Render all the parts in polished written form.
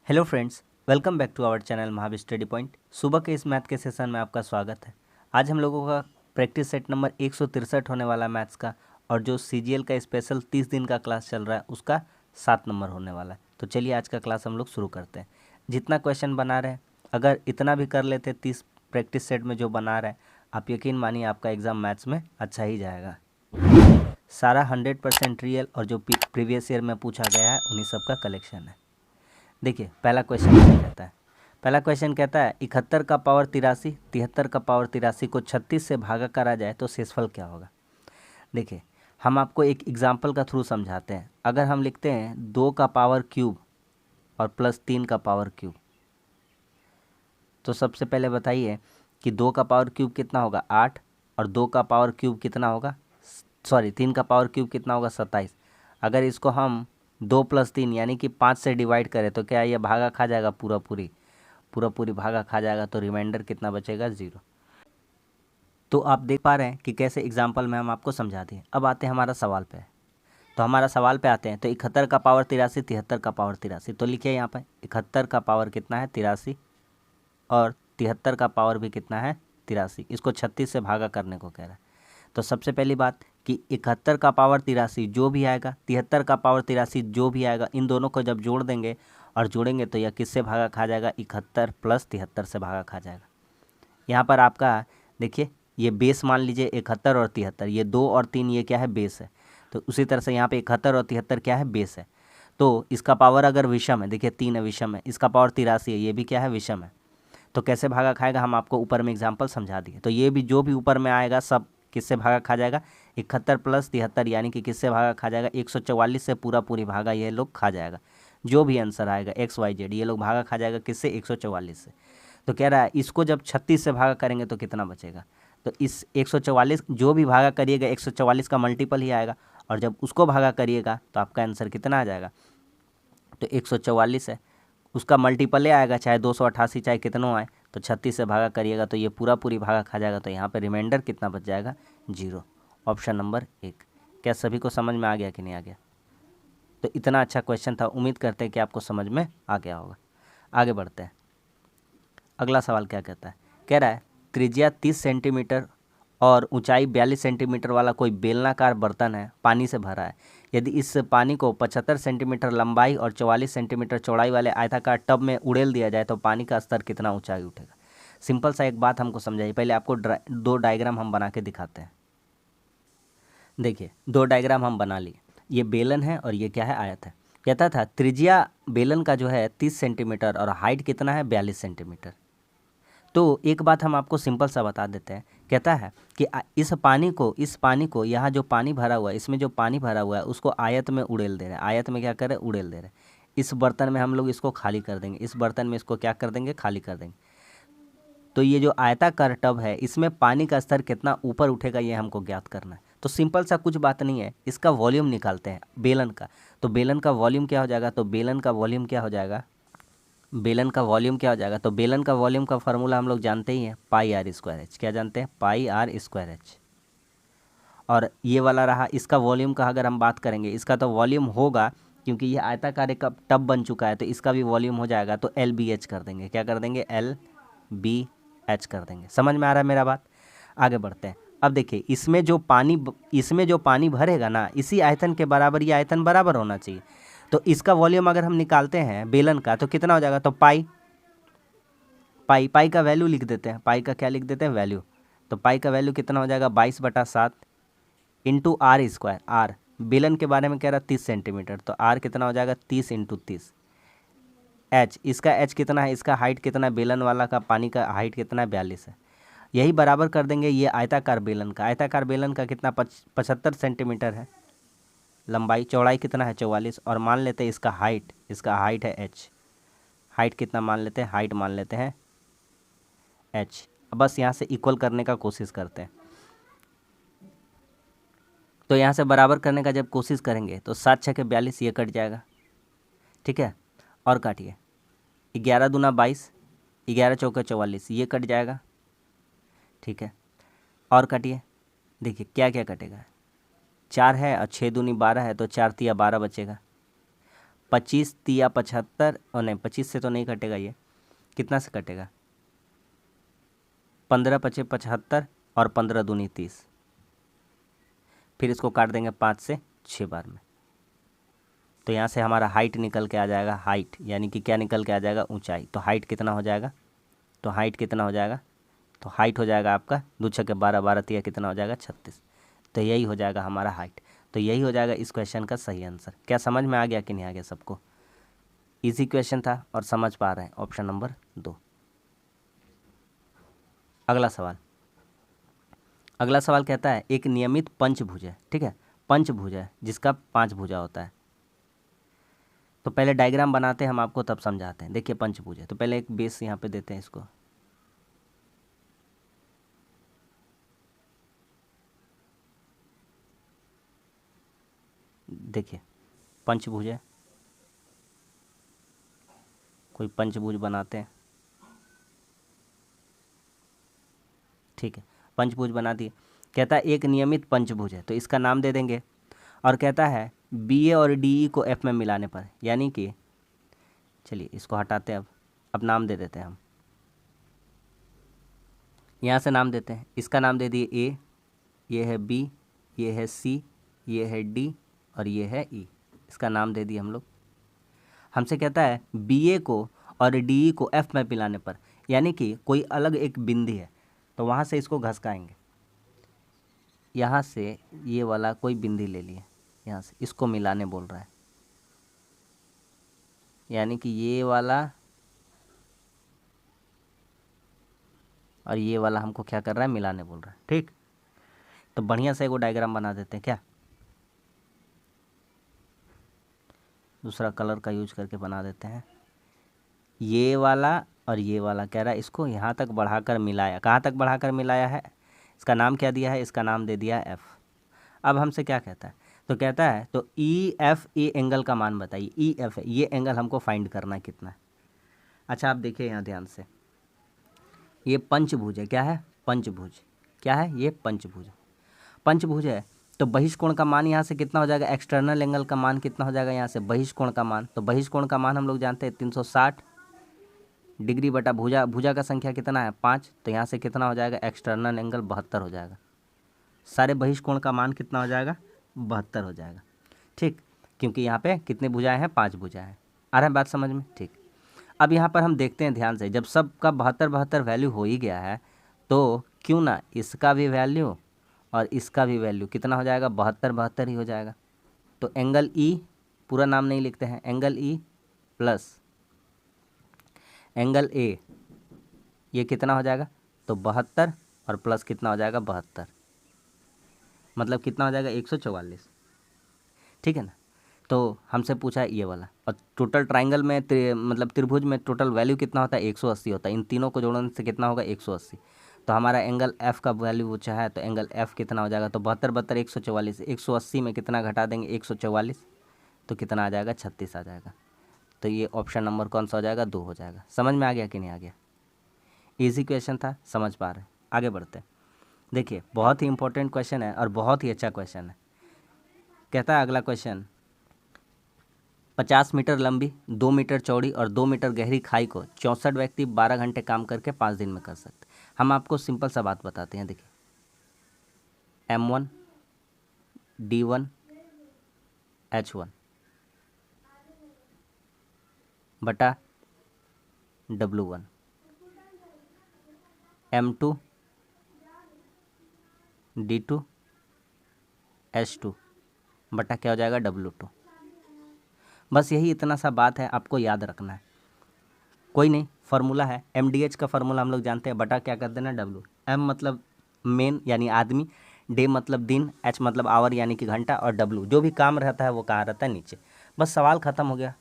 Hello friends, welcome back to our channel Mahavir study point. सुबह के इस मैथ के सेशन में आपका स्वागत है। आज हम लोगों का प्रैक्टिस सेट नंबर 163 होने वाला मैथ्स का, और जो सीजीएल का स्पेशल 30 दिन का क्लास चल रहा है उसका 7 नंबर होने वाला है। तो चलिए आज का क्लास हम लोग शुरू करते हैं। जितना क्वेश्चन बना रहे हैं, अगर इतना भी कर लेते 30 प्रैक्टिस सेट में जो बना रहे हैं, आप यकीन मानिए आपका एग्ज़ाम मैथ्स में अच्छा ही जाएगा। सारा 100% रियल और जो प्रीवियस ईयर में पूछा गया है उन्हीं सब का कलेक्शन है। देखिए पहला क्वेश्चन क्या कहता है। पहला क्वेश्चन कहता है 71 का पावर 83, 73 का पावर 83 को 36 से भागा करा जाए तो शेषफल क्या होगा। देखिए हम आपको एक एग्जाम्पल का थ्रू समझाते हैं। अगर हम लिखते हैं 2 का पावर क्यूब और प्लस 3 का पावर क्यूब, तो सबसे पहले बताइए कि 2 का पावर क्यूब कितना होगा 8, और 2 का पावर क्यूब कितना होगा 3 का पावर क्यूब कितना होगा 27। अगर इसको हम 2 + 3 यानी कि 5 से डिवाइड करें तो क्या ये भागा खा जाएगा, पूरा पूरी भागा खा जाएगा, तो रिमाइंडर कितना बचेगा 0। तो आप देख पा रहे हैं कि कैसे एग्जाम्पल में हम आपको समझा दिए। अब आते हैं हमारा सवाल पे। तो हमारा सवाल पे आते हैं। तो 71 का पावर 83, 73 का पावर 83, तो लिखिए यहाँ पर 71 का पावर कितना है 83, और 73 का पावर भी कितना है 83। इसको 36 से भागा करने को कह रहा है। तो सबसे पहली बात कि 71 का पावर 83 जो भी आएगा, 73 का पावर 83 जो भी आएगा, इन दोनों को जब जोड़ देंगे और जोड़ेंगे तो यह किससे भागा खा जाएगा 71 + 73 से भागा खा जाएगा। यहाँ पर आपका देखिए ये बेस मान लीजिए 71 और 73, ये 2 और 3 ये क्या है बेस है। तो उसी तरह से यहाँ पे 71 और 73 क्या है बेस है। तो इसका पावर अगर विषम है, देखिए 3 है विषम है, इसका पावर 83 है, ये भी क्या है विषम है। तो कैसे भागा खाएगा हम आपको ऊपर में एग्जाम्पल समझा दिए। तो ये भी जो भी ऊपर में आएगा सब किससे भागा खा जाएगा 71 + 73, यानी कि किससे भागा खा जाएगा 144 से पूरा पूरी भागा ये लोग खा जाएगा। जो भी आंसर आएगा XYZ ये लोग भागा खा जाएगा किससे 144 से। तो कह रहा है इसको जब 36 से भागा करेंगे तो कितना बचेगा। तो इस 144 जो भी भागा करिएगा 144 का मल्टीपल ही आएगा, और जब उसको भागा करिएगा तो आपका आंसर कितना आ जाएगा। तो 144 है, उसका मल्टीपल आएगा, चाहे 288 चाहे कितनों आए, तो 36 से भागा करिएगा तो ये पूरा पूरी भागा खा जाएगा। तो यहाँ पे रिमाइंडर कितना बच जाएगा 0। Option number 1। क्या सभी को समझ में आ गया कि नहीं आ गया। तो इतना अच्छा क्वेश्चन था, उम्मीद करते हैं कि आपको समझ में आ गया होगा। आगे बढ़ते हैं। अगला सवाल क्या कहता है। कह रहा है त्रिज्या 30 सेंटीमीटर और ऊंचाई 42 सेंटीमीटर वाला कोई बेलनाकार बर्तन है, पानी से भरा है। यदि इस पानी को 75 सेंटीमीटर लंबाई और 44 सेंटीमीटर चौड़ाई वाले आयताकार टब में उड़ेल दिया जाए तो पानी का स्तर कितना ऊंचाई उठेगा। सिंपल सा एक बात हमको समझाइए। पहले आपको दो डायग्राम हम बना के दिखाते हैं। देखिए दो डायग्राम हम बना लिए। ये बेलन है और ये क्या है आयत है। कहता था त्रिज्या बेलन का जो है 30 सेंटीमीटर और हाइट कितना है 42 सेंटीमीटर। तो एक बात हम आपको सिंपल सा बता देते हैं। कहता है कि इस पानी को यहाँ जो पानी भरा हुआ है, इसमें जो पानी भरा हुआ है उसको आयत में उड़ेल दे रहे हैं। आयत में क्या कर रहे हैं उड़ेल दे रहे हैं। इस बर्तन में हम लोग इसको खाली कर देंगे, इस बर्तन में इसको क्या कर देंगे खाली कर देंगे। तो ये जो आयताकार टब है इसमें पानी का स्तर कितना ऊपर उठेगा ये हमको ज्ञात करना है। तो सिंपल सा कुछ बात नहीं है, इसका वॉल्यूम निकालते हैं बेलन का। तो बेलन का वॉल्यूम क्या हो जाएगा, तो बेलन का वॉल्यूम क्या हो जाएगा, बेलन का वॉल्यूम क्या हो जाएगा। तो बेलन का वॉल्यूम का फार्मूला हम लोग जानते ही हैं πr²h। क्या जानते हैं πr²h। और ये वाला रहा इसका वॉल्यूम का। अगर हम बात करेंगे इसका तो वॉल्यूम होगा, क्योंकि ये आयताकार एक टब बन चुका है तो इसका भी वॉल्यूम हो जाएगा। तो LBH कर देंगे। क्या कर देंगे LBH कर देंगे। समझ में आ रहा है मेरा बात। आगे बढ़ते हैं। अब देखिए इसमें जो पानी भरेगा ना, इसी आयतन के बराबर ये आयतन बराबर होना चाहिए। तो इसका वॉल्यूम अगर हम निकालते हैं बेलन का तो कितना हो जाएगा, तो पाई का वैल्यू लिख देते हैं। पाई का क्या लिख देते हैं वैल्यू। तो पाई का वैल्यू कितना हो जाएगा 22/7 इंटू R²। आर बेलन के बारे में कह रहा 30 सेंटीमीटर, तो R कितना हो जाएगा 30 × 30। H इसका H कितना है, इसका हाइट कितना है, बेलन वाला का पानी का हाइट कितना है 42 है। यही बराबर कर देंगे ये आयताकार बेलन का। आयताकार बेलन का कितना 75 सेंटीमीटर है लंबाई, चौड़ाई कितना है 44, और मान लेते हैं इसका हाइट है h। हाइट कितना मान लेते हैं, हाइट मान लेते हैं h। बस यहाँ से इक्वल करने का कोशिश करते हैं। तो यहाँ से बराबर करने का जब कोशिश करेंगे तो 7 × 6 = 42, ये कट जाएगा। ठीक है, और काटिए 11 दूना 22, 11 चौके 44, ये कट जाएगा। ठीक है, और काटिए। देखिए क्या क्या कटेगा, 4 है और 6 दूनी 12 है, तो 4 × 3 = 12 बचेगा। 25 तिया 75, और नहीं 25 से तो नहीं कटेगा, ये कितना से कटेगा, 15 पचे 75 और 15 दूनी 30, फिर इसको काट देंगे 5 से 6 बार में। तो यहाँ से हमारा हाइट निकल के आ जाएगा, हाइट यानी कि क्या निकल के आ जाएगा, ऊंचाई। तो हाइट कितना हो जाएगा, तो हाइट कितना हो जाएगा, तो हाइट हो जाएगा आपका 2 छक्के 12, 12 तिया कितना हो जाएगा 36। तो यही हो जाएगा हमारा हाइट। तो यही हो जाएगा इस क्वेश्चन का सही आंसर। क्या समझ में आ गया कि नहीं आ गया सबको? इजी क्वेश्चन था और समझ पा रहे हैं, ऑप्शन नंबर 2। अगला सवाल, अगला सवाल कहता है एक नियमित पंचभुज है, ठीक है, पंचभुज है जिसका 5 भुजा होता है। तो पहले डायग्राम बनाते हैं हम, आपको तब समझाते हैं। देखिए पंचभुज है, तो पहले एक बेस यहाँ पे देते हैं इसको। देखिए पंचभुज है, कोई पंचभुज बनाते हैं, ठीक है, पंचभुज बना दिए। कहता है एक नियमित पंचभुज है, तो इसका नाम दे देंगे। और कहता है बी ए और डी ई को एफ में मिलाने पर, यानी कि चलिए इसको हटाते हैं, अब नाम दे देते हैं हम। यहाँ से नाम देते हैं, इसका नाम दे दिए ए, ये है बी, ये है सी, ये है डी और ये है ई। इसका नाम दे दिए हम लोग। हमसे कहता है बी ए को और डी ई को एफ में मिलाने पर, यानी कि कोई अलग एक बिंदी है, तो वहाँ से इसको घसकाएंगे। यहाँ से ये वाला कोई बिंदी ले लिए, यहाँ से इसको मिलाने बोल रहा है, यानी कि ये वाला और ये वाला हमको क्या कर रहा है, मिलाने बोल रहा है, ठीक। तो बढ़िया से एगो डायग्राम बना देते हैं क्या, दूसरा कलर का यूज करके बना देते हैं। ये वाला और ये वाला कह रहा है इसको यहाँ तक बढ़ाकर मिलाया, कहाँ तक बढ़ाकर मिलाया है, इसका नाम क्या दिया है, इसका नाम दे दिया है एफ। अब हमसे क्या कहता है, तो कहता है तो ई एफ ए एंगल का मान बताइए। ई एफ है ये एंगल, हमको फाइंड करना है कितना है। अच्छा आप देखिए यहाँ ध्यान से, ये पंचभुज है, क्या है, पंचभुज, क्या है ये पंचभुज, पंचभुज है। तो बहिष्कोण का मान यहाँ से कितना हो जाएगा, एक्सटर्नल एंगल का मान कितना हो जाएगा यहाँ से, बहिष्कोण का मान। तो बहिष्कोण का मान हम लोग जानते हैं 360 डिग्री बटा भुजा, भुजा का संख्या कितना है 5, तो यहाँ से कितना हो जाएगा, एक्सटर्नल एंगल 72 हो जाएगा। सारे बहिष्कोण का मान कितना हो जाएगा, 72 हो जाएगा, ठीक, क्योंकि यहाँ पे कितने भुजाएं हैं, 5 भुजाएं हैं। आ रहा है बात समझ में, ठीक। अब यहाँ पर हम देखते हैं ध्यान से, जब सब का 72 वैल्यू हो ही गया है, तो क्यों ना इसका भी वैल्यू और इसका भी वैल्यू कितना हो जाएगा, 72 ही हो जाएगा। तो एंगल ई, पूरा नाम नहीं लिखते हैं, angle E plus angle A, ये कितना हो जाएगा, तो 72 और प्लस कितना हो जाएगा 72, मतलब कितना हो जाएगा 144, ठीक है ना। तो हमसे पूछा है ये वाला, और टोटल ट्राइंगल में मतलब त्रिभुज में टोटल वैल्यू कितना होता है, 180 होता है। इन तीनों को जोड़ने से कितना होगा, 180। तो हमारा एंगल एफ का वैल्यू पूछा है, तो एंगल एफ कितना हो जाएगा, तो 72 144, 180 में कितना घटा देंगे 144, तो कितना आ जाएगा 36 आ जाएगा। तो ये ऑप्शन नंबर कौन सा हो जाएगा, 2 हो जाएगा। समझ में आ गया कि नहीं आ गया? ईजी क्वेश्चन था, समझ पा रहे हैं। आगे बढ़ते हैं। देखिए बहुत ही इंपॉर्टेंट क्वेश्चन है और बहुत ही अच्छा क्वेश्चन है। कहता है अगला क्वेश्चन, 50 मीटर लंबी, 2 मीटर चौड़ी और 2 मीटर गहरी खाई को 64 व्यक्ति 12 घंटे काम करके 5 दिन में कर सकते। हम आपको सिंपल सा बात बताते हैं। देखिए M1 D1 H1 बटा W1 M2 D2 H2 बटा क्या हो जाएगा W2। बस यही इतना सा बात है, आपको याद रखना है। कोई नहीं, फार्मूला है MDH का फार्मूला हम लोग जानते हैं, बटा क्या कर देना W। M मतलब मेन यानी आदमी, डे मतलब दिन, H मतलब आवर यानी कि घंटा, और W जो भी काम रहता है वो कहाँ रहता है, नीचे। बस सवाल ख़त्म हो गया।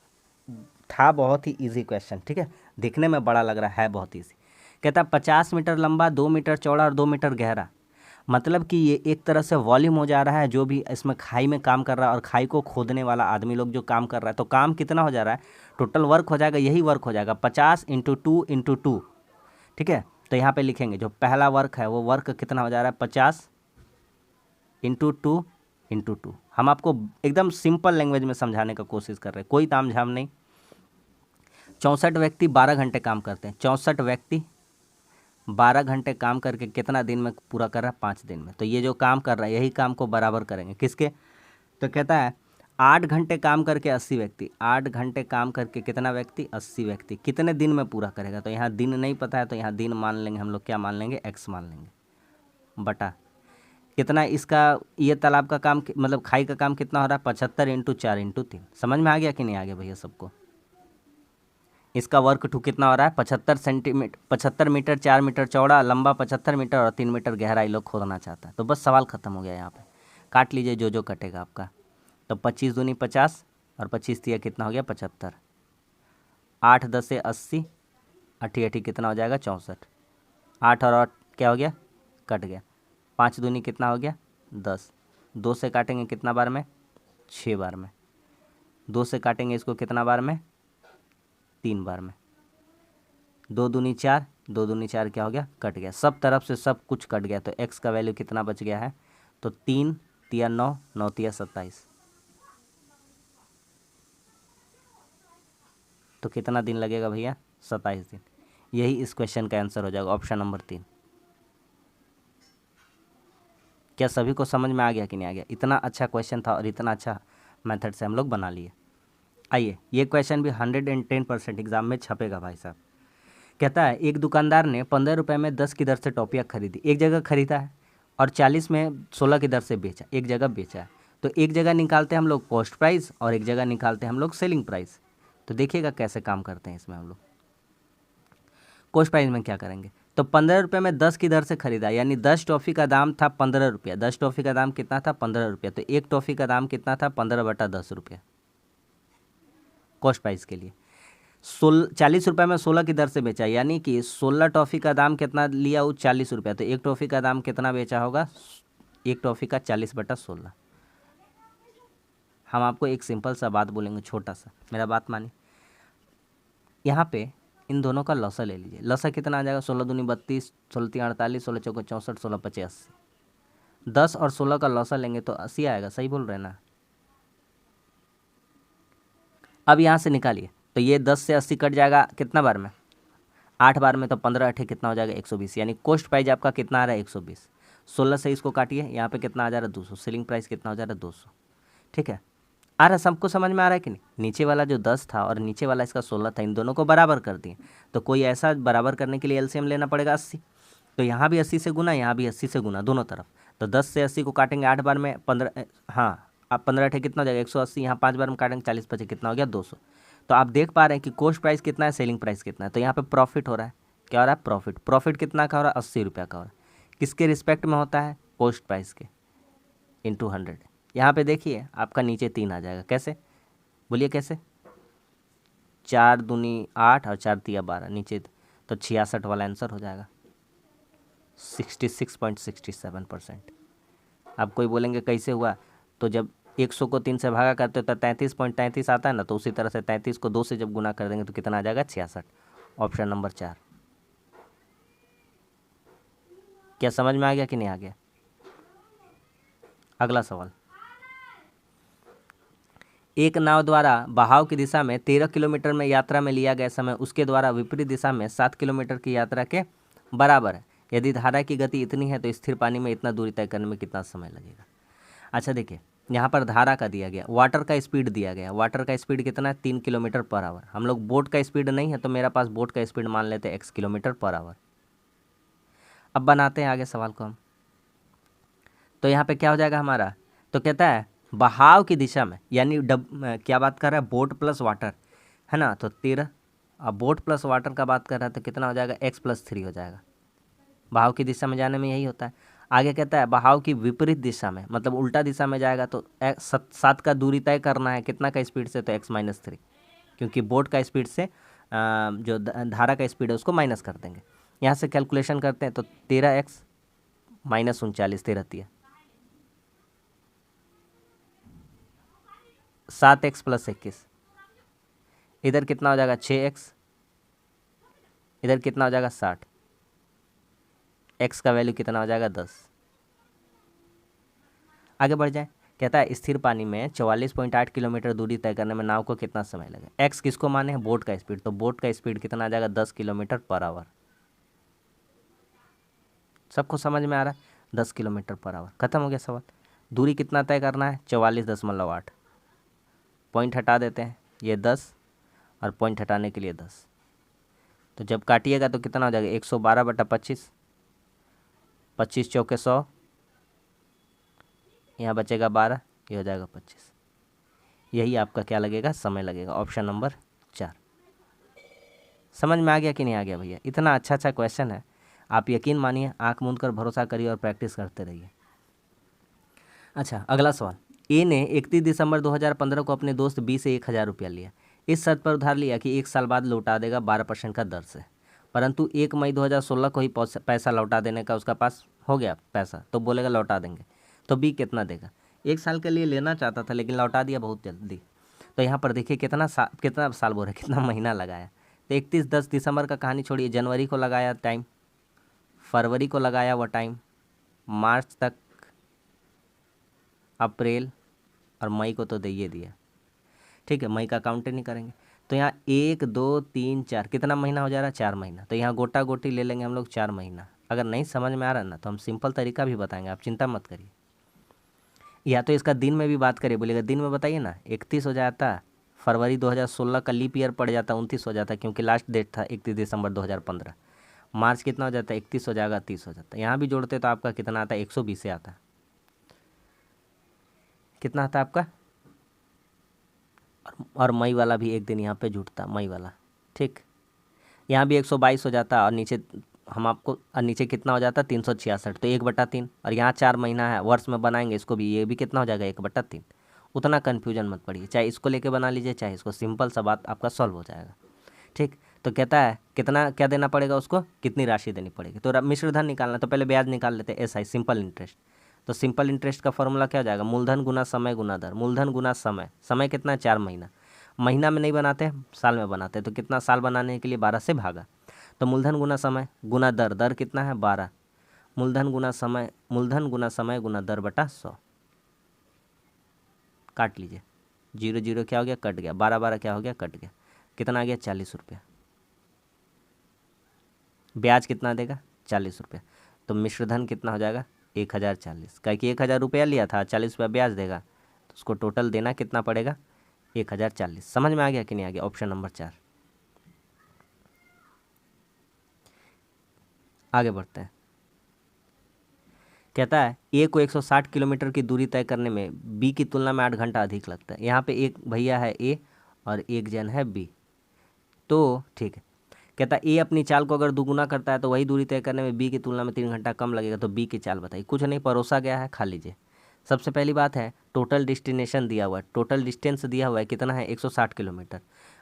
था बहुत ही इजी क्वेश्चन, ठीक है, देखने में बड़ा लग रहा है बहुत ईजी। कहता है 50 मीटर लंबा, 2 मीटर चौड़ा और 2 मीटर गहरा, मतलब कि ये एक तरह से वॉल्यूम हो जा रहा है, जो भी इसमें खाई में काम कर रहा है और खाई को खोदने वाला आदमी लोग जो काम कर रहा है, तो काम कितना हो जा रहा है, टोटल वर्क हो जाएगा, यही वर्क हो जाएगा 50 × 2 × 2, ठीक है। तो यहाँ पे लिखेंगे जो पहला वर्क है वो वर्क कितना हो जा रहा है 50 × 2 इंटू 2। हम आपको एकदम सिंपल लैंग्वेज में समझाने का कोशिश कर रहे हैं, कोई तामझाम नहीं। 64 व्यक्ति 12 घंटे काम करते हैं। 64 व्यक्ति 12 घंटे काम करके कितना दिन में पूरा कर रहा है? 5 दिन में। तो ये जो काम कर रहा है यही काम को बराबर करेंगे किसके? तो कहता है 8 घंटे काम करके 80 व्यक्ति, 8 घंटे काम करके कितना व्यक्ति? 80 व्यक्ति कितने दिन में पूरा करेगा? तो यहाँ दिन नहीं पता है तो यहाँ दिन मान लेंगे हम लोग, क्या मान लेंगे? x मान लेंगे बटा कितना इसका, ये तालाब का काम मतलब खाई का काम कितना हो रहा है? 75 इंटू 4 इंटू 3। समझ में आ गया कि नहीं आ गया भैया सबको? इसका वर्क टू कितना हो रहा है? 75 सेंटीमीटर, 75 मीटर, 4 मीटर चौड़ा, लंबा 75 मीटर और 3 मीटर गहराई लोग खोदना चाहता है। तो बस सवाल खत्म हो गया यहाँ पे। काट लीजिए जो जो कटेगा आपका। तो 25 दूनी 50 और 25 तिया कितना हो गया? 75। 8 10 से 80, 80 80 कितना हो जाएगा? 64। 8 और 8 क्या हो गया? कट गया। 5 दूनी कितना हो गया? 10। 2 से काटेंगे कितना बार में? 6 बार में। 2 से काटेंगे इसको कितना बार में? 3 बार में। 2 दूनी 4, 2 दूनी 4 क्या हो गया? कट गया। सब तरफ से सब कुछ कट गया। तो x का वैल्यू कितना बच गया है? तो 3 तिया 9, 9 तिया 27। तो कितना दिन लगेगा भैया? 27 दिन। यही इस क्वेश्चन का आंसर हो जाएगा, ऑप्शन नंबर 3। क्या सभी को समझ में आ गया कि नहीं आ गया? इतना अच्छा क्वेश्चन था और इतना अच्छा मेथड से हम लोग बना लिए। आइए, ये क्वेश्चन भी 110% एग्जाम में छपेगा भाई साहब। कहता है एक दुकानदार ने 15 रुपये में 10 की दर से टॉफियाँ खरीदी। एक जगह खरीदा है और 40 में 16 की दर से बेचा, एक जगह बेचा है। तो एक जगह निकालते हैं हम लोग कॉस्ट प्राइस और एक जगह निकालते हैं हम लोग सेलिंग प्राइस। तो देखिएगा कैसे काम करते हैं इसमें हम लोग। कॉस्ट प्राइस में क्या करेंगे? तो 15 रुपये में 10 की दर से खरीदा, यानी 10 टॉफ़ी का दाम था 15 रुपया। 10 टॉफ़ी का दाम कितना था? 15 रुपया। तो एक टॉफ़ी का दाम कितना था? 15/10 रुपया कॉस्ट प्राइस के लिए। 40 रुपये में 16 की दर से बेचा, यानी कि 16 टॉफ़ी का दाम कितना लिया? वो 40 रुपया। तो एक टॉफ़ी का दाम कितना बेचा होगा? एक टॉफ़ी का 40/16। हम आपको एक सिंपल सा बात बोलेंगे, छोटा सा, मेरा बात मानिए। यहाँ पे इन दोनों का लसा ले लीजिए। लसा कितना आ जाएगा? 16 दूनी 32, 16 तीन 48, 16 चौका 64, 16 पचे 80। 10 और 16 का लसा लेंगे तो 80 आएगा। सही बोल रहे हैं ना? अब यहाँ से निकालिए। तो ये 10 से 80 कट जाएगा कितना बार में? 8 बार में। तो 15 8 कितना हो जाएगा? 120। यानी कॉस्ट प्राइस आपका कितना आ रहा है? 120। 16 से इसको काटिए, यहाँ पे कितना आ जा रहा है? 200। सेलिंग प्राइस कितना हो जा रहा है? 200। ठीक है, आ रहा? सबको समझ में आ रहा है कि नहीं? नीचे वाला जो 10 था और नीचे वाला इसका 16 था, इन दोनों को बराबर कर दिए। तो कोई ऐसा बराबर करने के लिए एलसीएम लेना पड़ेगा 80। तो यहाँ भी 80 से गुना, यहाँ भी 80 से गुना, दोनों तरफ। तो 10 से 80 को काटेंगे 8 बार में, 15, हाँ आप 15 8 कितना हो जाएगा? 180। यहाँ 5 बार में काटेंगे 40 25 कितना हो गया? 200। तो आप देख पा रहे हैं कि कॉस्ट प्राइस कितना है, सेलिंग प्राइस कितना है। तो यहाँ पे प्रॉफिट हो रहा है। क्या हो रहा है? प्रॉफिट। प्रॉफिट कितना का हो रहा है? 80 रुपया का हो रहा है। किसके रिस्पेक्ट में होता है? कॉस्ट प्राइस के इंटू 100। यहाँ पे देखिए आपका नीचे 3 आ जाएगा। कैसे? बोलिए कैसे? 4 दूनी 8 और 4 तिया 12 नीचे। तो 66 वाला आंसर हो जाएगा, 66.67%। अब कोई बोलेंगे कैसे हुआ? तो जब 100 को 3 से भागा करते हो तो 33.33 आता है ना। तो उसी तरह से 33 को 2 से जब गुना कर देंगे तो कितना आ जाएगा? 66। Option number 4। क्या समझ में आ गया कि नहीं आ गया? अगला सवाल। एक नाव द्वारा बहाव की दिशा में 13 किलोमीटर में यात्रा में लिया गया समय उसके द्वारा विपरीत दिशा में 7 किलोमीटर की यात्रा के बराबर है। यदि धारा की गति इतनी है तो स्थिर पानी में इतना दूरी तय करने में कितना समय लगेगा? अच्छा देखिए, यहाँ पर धारा का दिया गया, वाटर का स्पीड दिया गया। वाटर का स्पीड कितना है? 3 किलोमीटर पर आवर। हम लोग बोट का स्पीड नहीं है तो मेरा पास बोट का स्पीड मान लेते हैं x किलोमीटर पर आवर। अब बनाते हैं आगे सवाल को हम। तो यहाँ पे क्या हो जाएगा हमारा? तो कहता है बहाव की दिशा में, यानी क्या बात कर रहा है? बोट प्लस वाटर है ना। तो 13, अब बोट प्लस वाटर का बात कर रहा है तो कितना हो जाएगा? x+3 हो जाएगा। बहाव की दिशा में जाने में यही होता है। आगे कहता है बहाव की विपरीत दिशा में, मतलब उल्टा दिशा में जाएगा तो 7 का दूरी तय करना है। कितना का स्पीड से? तो x-3, क्योंकि बोट का स्पीड से जो धारा का स्पीड है उसको माइनस कर देंगे। यहाँ से कैलकुलेशन करते हैं तो 13x - 39, 13 तिया 7x + 21। इधर कितना हो जाएगा? 6x। इधर कितना हो जाएगा? 60। x का वैल्यू कितना हो जाएगा? 10। आगे बढ़ जाए। कहता है स्थिर पानी में 44.8 किलोमीटर दूरी तय करने में नाव को कितना समय लगेगा। एक्स किसको माने हैं, बोट का स्पीड, तो बोट का स्पीड कितना आ जाएगा 10 किलोमीटर पर आवर। सबको समझ में आ रहा है, 10 किलोमीटर पर आवर। खत्म हो गया सवाल। दूरी कितना तय करना है, 44.8। पॉइंट हटा देते हैं, ये 10 और पॉइंट हटाने के लिए 10, तो जब काटिएगा तो कितना हो जाएगा 112/25, 25 चौके 100, यहाँ बचेगा 12, ये हो जाएगा 25। यही आपका क्या लगेगा, समय लगेगा, ऑप्शन नंबर 4। समझ में आ गया कि नहीं आ गया भैया। इतना अच्छा अच्छा क्वेश्चन है, आप यकीन मानिए, आंख मूंद कर भरोसा करिए और प्रैक्टिस करते रहिए। अच्छा, अगला सवाल। ए ने 31 दिसंबर 2015 को अपने दोस्त बी से 1000 रुपया लिया। इस शर्त पर उधार लिया कि 1 साल बाद लौटा देगा 12% का दर से, परंतु 1 मई 2016 को ही पैसा लौटा देने का उसका पास हो गया पैसा, तो बोलेगा लौटा देंगे। तो बी कितना देगा। 1 साल के लिए लेना चाहता था लेकिन लौटा दिया बहुत जल्दी। तो यहाँ पर देखिए कितना साल बोल रहे, कितना महीना लगाया। तो 31 दिसंबर का कहानी छोड़िए, जनवरी को लगाया टाइम, फरवरी को लगाया वह टाइम, मार्च तक, अप्रैल और मई को तो दे ही दिया। ठीक है, मई का काउंट नहीं करेंगे। तो यहाँ 1 2 3 4 कितना महीना हो जा रहा है, 4 महीना। तो यहाँ गोटा गोटी ले लेंगे हम लोग 4 महीना। अगर नहीं समझ में आ रहा ना तो हम सिंपल तरीका भी बताएंगे, आप चिंता मत करिए। या तो इसका दिन में भी बात करिए, बोलिएगा दिन में बताइए ना, 31 हो जाता, फरवरी 2016 का लीप ईयर पड़ जाता, 29 हो जाता क्योंकि लास्ट डेट था 31 दिसंबर 2015। मार्च कितना हो जाता है, 31 हो जाएगा, 30 हो जाता। यहाँ भी जोड़ते तो आपका कितना आता है, 120 से आता। कितना आता आपका, और मई वाला भी एक दिन यहाँ पे जुटता, मई वाला। ठीक, यहाँ भी 122 हो जाता, और नीचे हम आपको, और नीचे कितना हो जाता 366, तो 1/3। और यहाँ 4 महीना है, वर्ष में बनाएंगे इसको भी, ये भी कितना हो जाएगा 1/3। उतना कन्फ्यूजन मत पड़िए, चाहे इसको लेके बना लीजिए चाहे इसको, सिंपल सा बात आपका सॉल्व हो जाएगा। ठीक, तो कहता है कितना क्या देना पड़ेगा उसको, कितनी राशि देनी पड़ेगी। तो मिश्र धन निकालना, तो पहले ब्याज निकाल लेते हैं, SI सिंपल इंटरेस्ट। तो सिंपल इंटरेस्ट का फॉर्मूला क्या हो जाएगा, मूलधन गुना समय गुना दर। मूलधन गुना समय, समय कितना है 4 महीना, महीना में नहीं बनाते साल में बनाते, तो कितना साल बनाने के लिए 12 से भागा। तो मूलधन गुना समय गुना दर, दर कितना है 12, मूलधन गुना समय गुना दर बटा 100। काट लीजिए, 0 0 क्या हो गया, कट गया, 12 12 क्या हो गया, कट गया, कितना आ गया 40 रुपया। ब्याज कितना देगा 40 रुपया। तो मिश्रधन कितना हो जाएगा 1040, क्या कि 1000 रुपया लिया था, 40 रुपया ब्याज देगा, तो उसको टोटल देना कितना पड़ेगा 1040। समझ में आ गया कि नहीं आ गया, ऑप्शन नंबर 4। आगे बढ़ते हैं। कहता है ए को 160 किलोमीटर की दूरी तय करने में बी की तुलना में 8 घंटा अधिक लगता है। यहाँ पे एक भैया है ए और एक जन है बी, तो ठीक है। कहता है ए अपनी चाल को अगर दुगुना करता है तो वही दूरी तय करने में बी की तुलना में 3 घंटा कम लगेगा, तो बी की चाल बताइए। कुछ नहीं, परोसा गया है, खा लीजिए। सबसे पहली बात है टोटल डिस्टिनेशन दिया हुआ है, टोटल डिस्टेंस दिया हुआ है कितना है 160 किलोमीटर।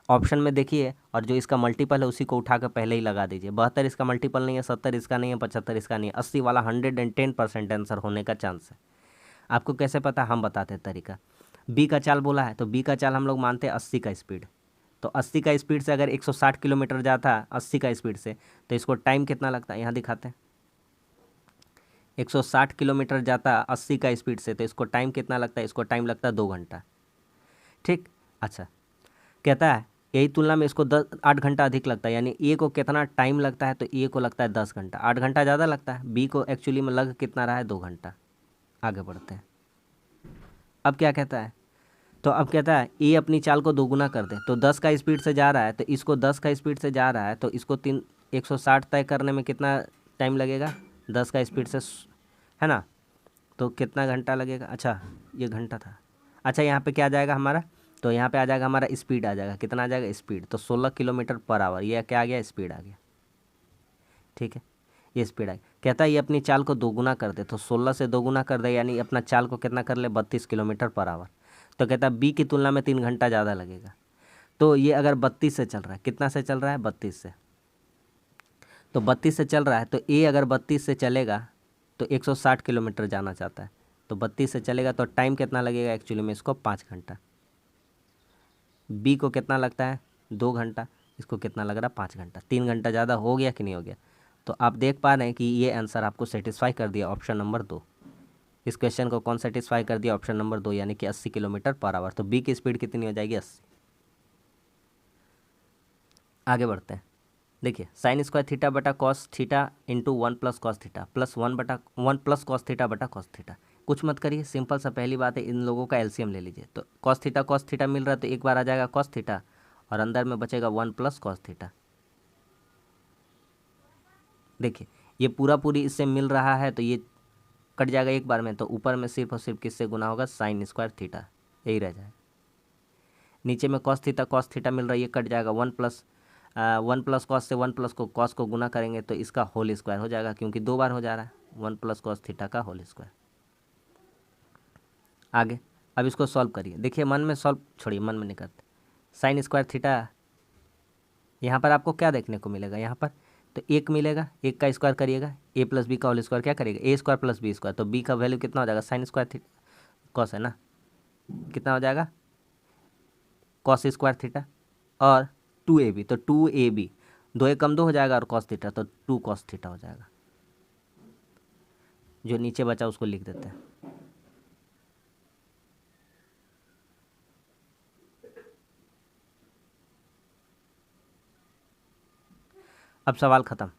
ऑप्शन में देखिए, और जो इसका मल्टीपल है उसी को उठा कर पहले ही लगा दीजिए। 72 इसका मल्टीपल नहीं है, 70 इसका नहीं है, 75 इसका नहीं है, 80 वाला 110% आंसर होने का चांस है। आपको कैसे पता, हम बताते हैं तरीका। बी का चाल बोला है तो बी का चाल हम लोग मानते हैं 80 का स्पीड। तो 80 का स्पीड से अगर 160 किलोमीटर जाता है 80 का स्पीड से, तो इसको टाइम कितना लगता है, यहाँ दिखाते हैं। 160 किलोमीटर जाता 80 का स्पीड से, तो इसको टाइम कितना लगता है, इसको टाइम लगता है 2 घंटा। ठीक, अच्छा। कहता है यही तुलना में इसको 8 घंटा अधिक लगता है, यानी ए को कितना टाइम लगता है, तो ए को लगता है 10 घंटा। 8 घंटा ज़्यादा लगता है, बी को एक्चुअली में लग कितना रहा है 2 घंटा। आगे बढ़ते हैं। अब क्या कहता है, तो अब कहता है ए अपनी चाल को दोगुना कर दे, तो 10 का स्पीड से जा रहा है, तो इसको 10 का स्पीड से जा रहा है, तो इसको 160 तय करने में कितना टाइम लगेगा 10 का स्पीड से, है ना। तो कितना घंटा लगेगा, अच्छा ये घंटा था। अच्छा, यहाँ पे क्या आ जाएगा हमारा, तो यहाँ पे आ जाएगा हमारा स्पीड आ जाएगा, कितना आ जाएगा स्पीड, तो 16 किलोमीटर पर आवर, ये क्या आ गया स्पीड आ गया। ठीक है, ये स्पीड आ गया। कहता है ये अपनी चाल को दोगुना कर दे, तो 16 से दोगुना कर दे, यानी अपना चाल को कितना कर ले 32 किलोमीटर पर आवर। तो कहता है बी की तुलना में 3 घंटा ज़्यादा लगेगा। तो ये अगर 32 से चल रहा है, कितना से चल रहा है 32 से, तो 32 से चल रहा है, तो ए अगर 32 से चलेगा तो 160 किलोमीटर जाना चाहता है, तो 32 से चलेगा तो टाइम कितना लगेगा एक्चुअली में इसको 5 घंटा। बी को कितना लगता है 2 घंटा, इसको कितना लग रहा है 5 घंटा। 3 घंटा ज़्यादा हो गया कि नहीं हो गया। तो आप देख पा रहे हैं कि ये आंसर आपको सेटिस्फाई कर दिया, ऑप्शन नंबर 2। इस क्वेश्चन को कौन सेटिस्फाई कर दिया? ऑप्शन नंबर 2 यानी कि 80 किलोमीटर पर आवर। तो बी की स्पीड कितनी हो जाएगी? 80। आगे बढ़ते हैं। देखिए साइन स्क्वायर थीटा बटा cos theta into 1 plus cos theta plus 1 plus cos theta बटा कॉस थीटा। कुछ मत करिए, सिंपल सा पहली बात है, इन लोगों का एलसीएम ले लीजिए। तो कॉस थीटा मिल रहा है तो एक बार आ जाएगा कॉस थीटा और अंदर में बचेगा 1 प्लस कॉस थीटा। देखिए ये पूरी इससे मिल रहा है तो ये कट जाएगा एक बार में, तो ऊपर में सिर्फ और सिर्फ किससे गुना होगा? साइन स्क्वायर थीटा, यही रह जाएगा। नीचे में कॉस थीटा मिल रहा है, ये कट जाएगा 1 प्लस कॉस से 1 प्लस को कॉस को गुना करेंगे तो इसका होल स्क्वायर हो जाएगा, क्योंकि 2 बार हो जा रहा है 1 प्लस कॉस थीटा का होल स्क्वायर। आगे अब इसको सॉल्व करिए। देखिए मन में सॉल्व छोड़िए, मन में नहीं करते। साइन स्क्वायर थीटा यहाँ पर आपको क्या देखने को मिलेगा? यहाँ पर तो एक मिलेगा, एक का स्क्वायर करिएगा, ए प्लस बी का होल स्क्वायर क्या करिएगा? ए स्क्वायर प्लस बी स्क्वायर। तो बी का वैल्यू कितना हो जाएगा? साइन स्क्वायर थीटा कॉस है ना, कितना हो जाएगा? कॉस स्क्वायर थीटा और 2ab, तो 2ab 2 एकम 2 हो जाएगा और कॉस थीटा तो 2 कॉस थीटा हो जाएगा। जो नीचे बचा उसको लिख देते हैं। अब सवाल ख़त्म।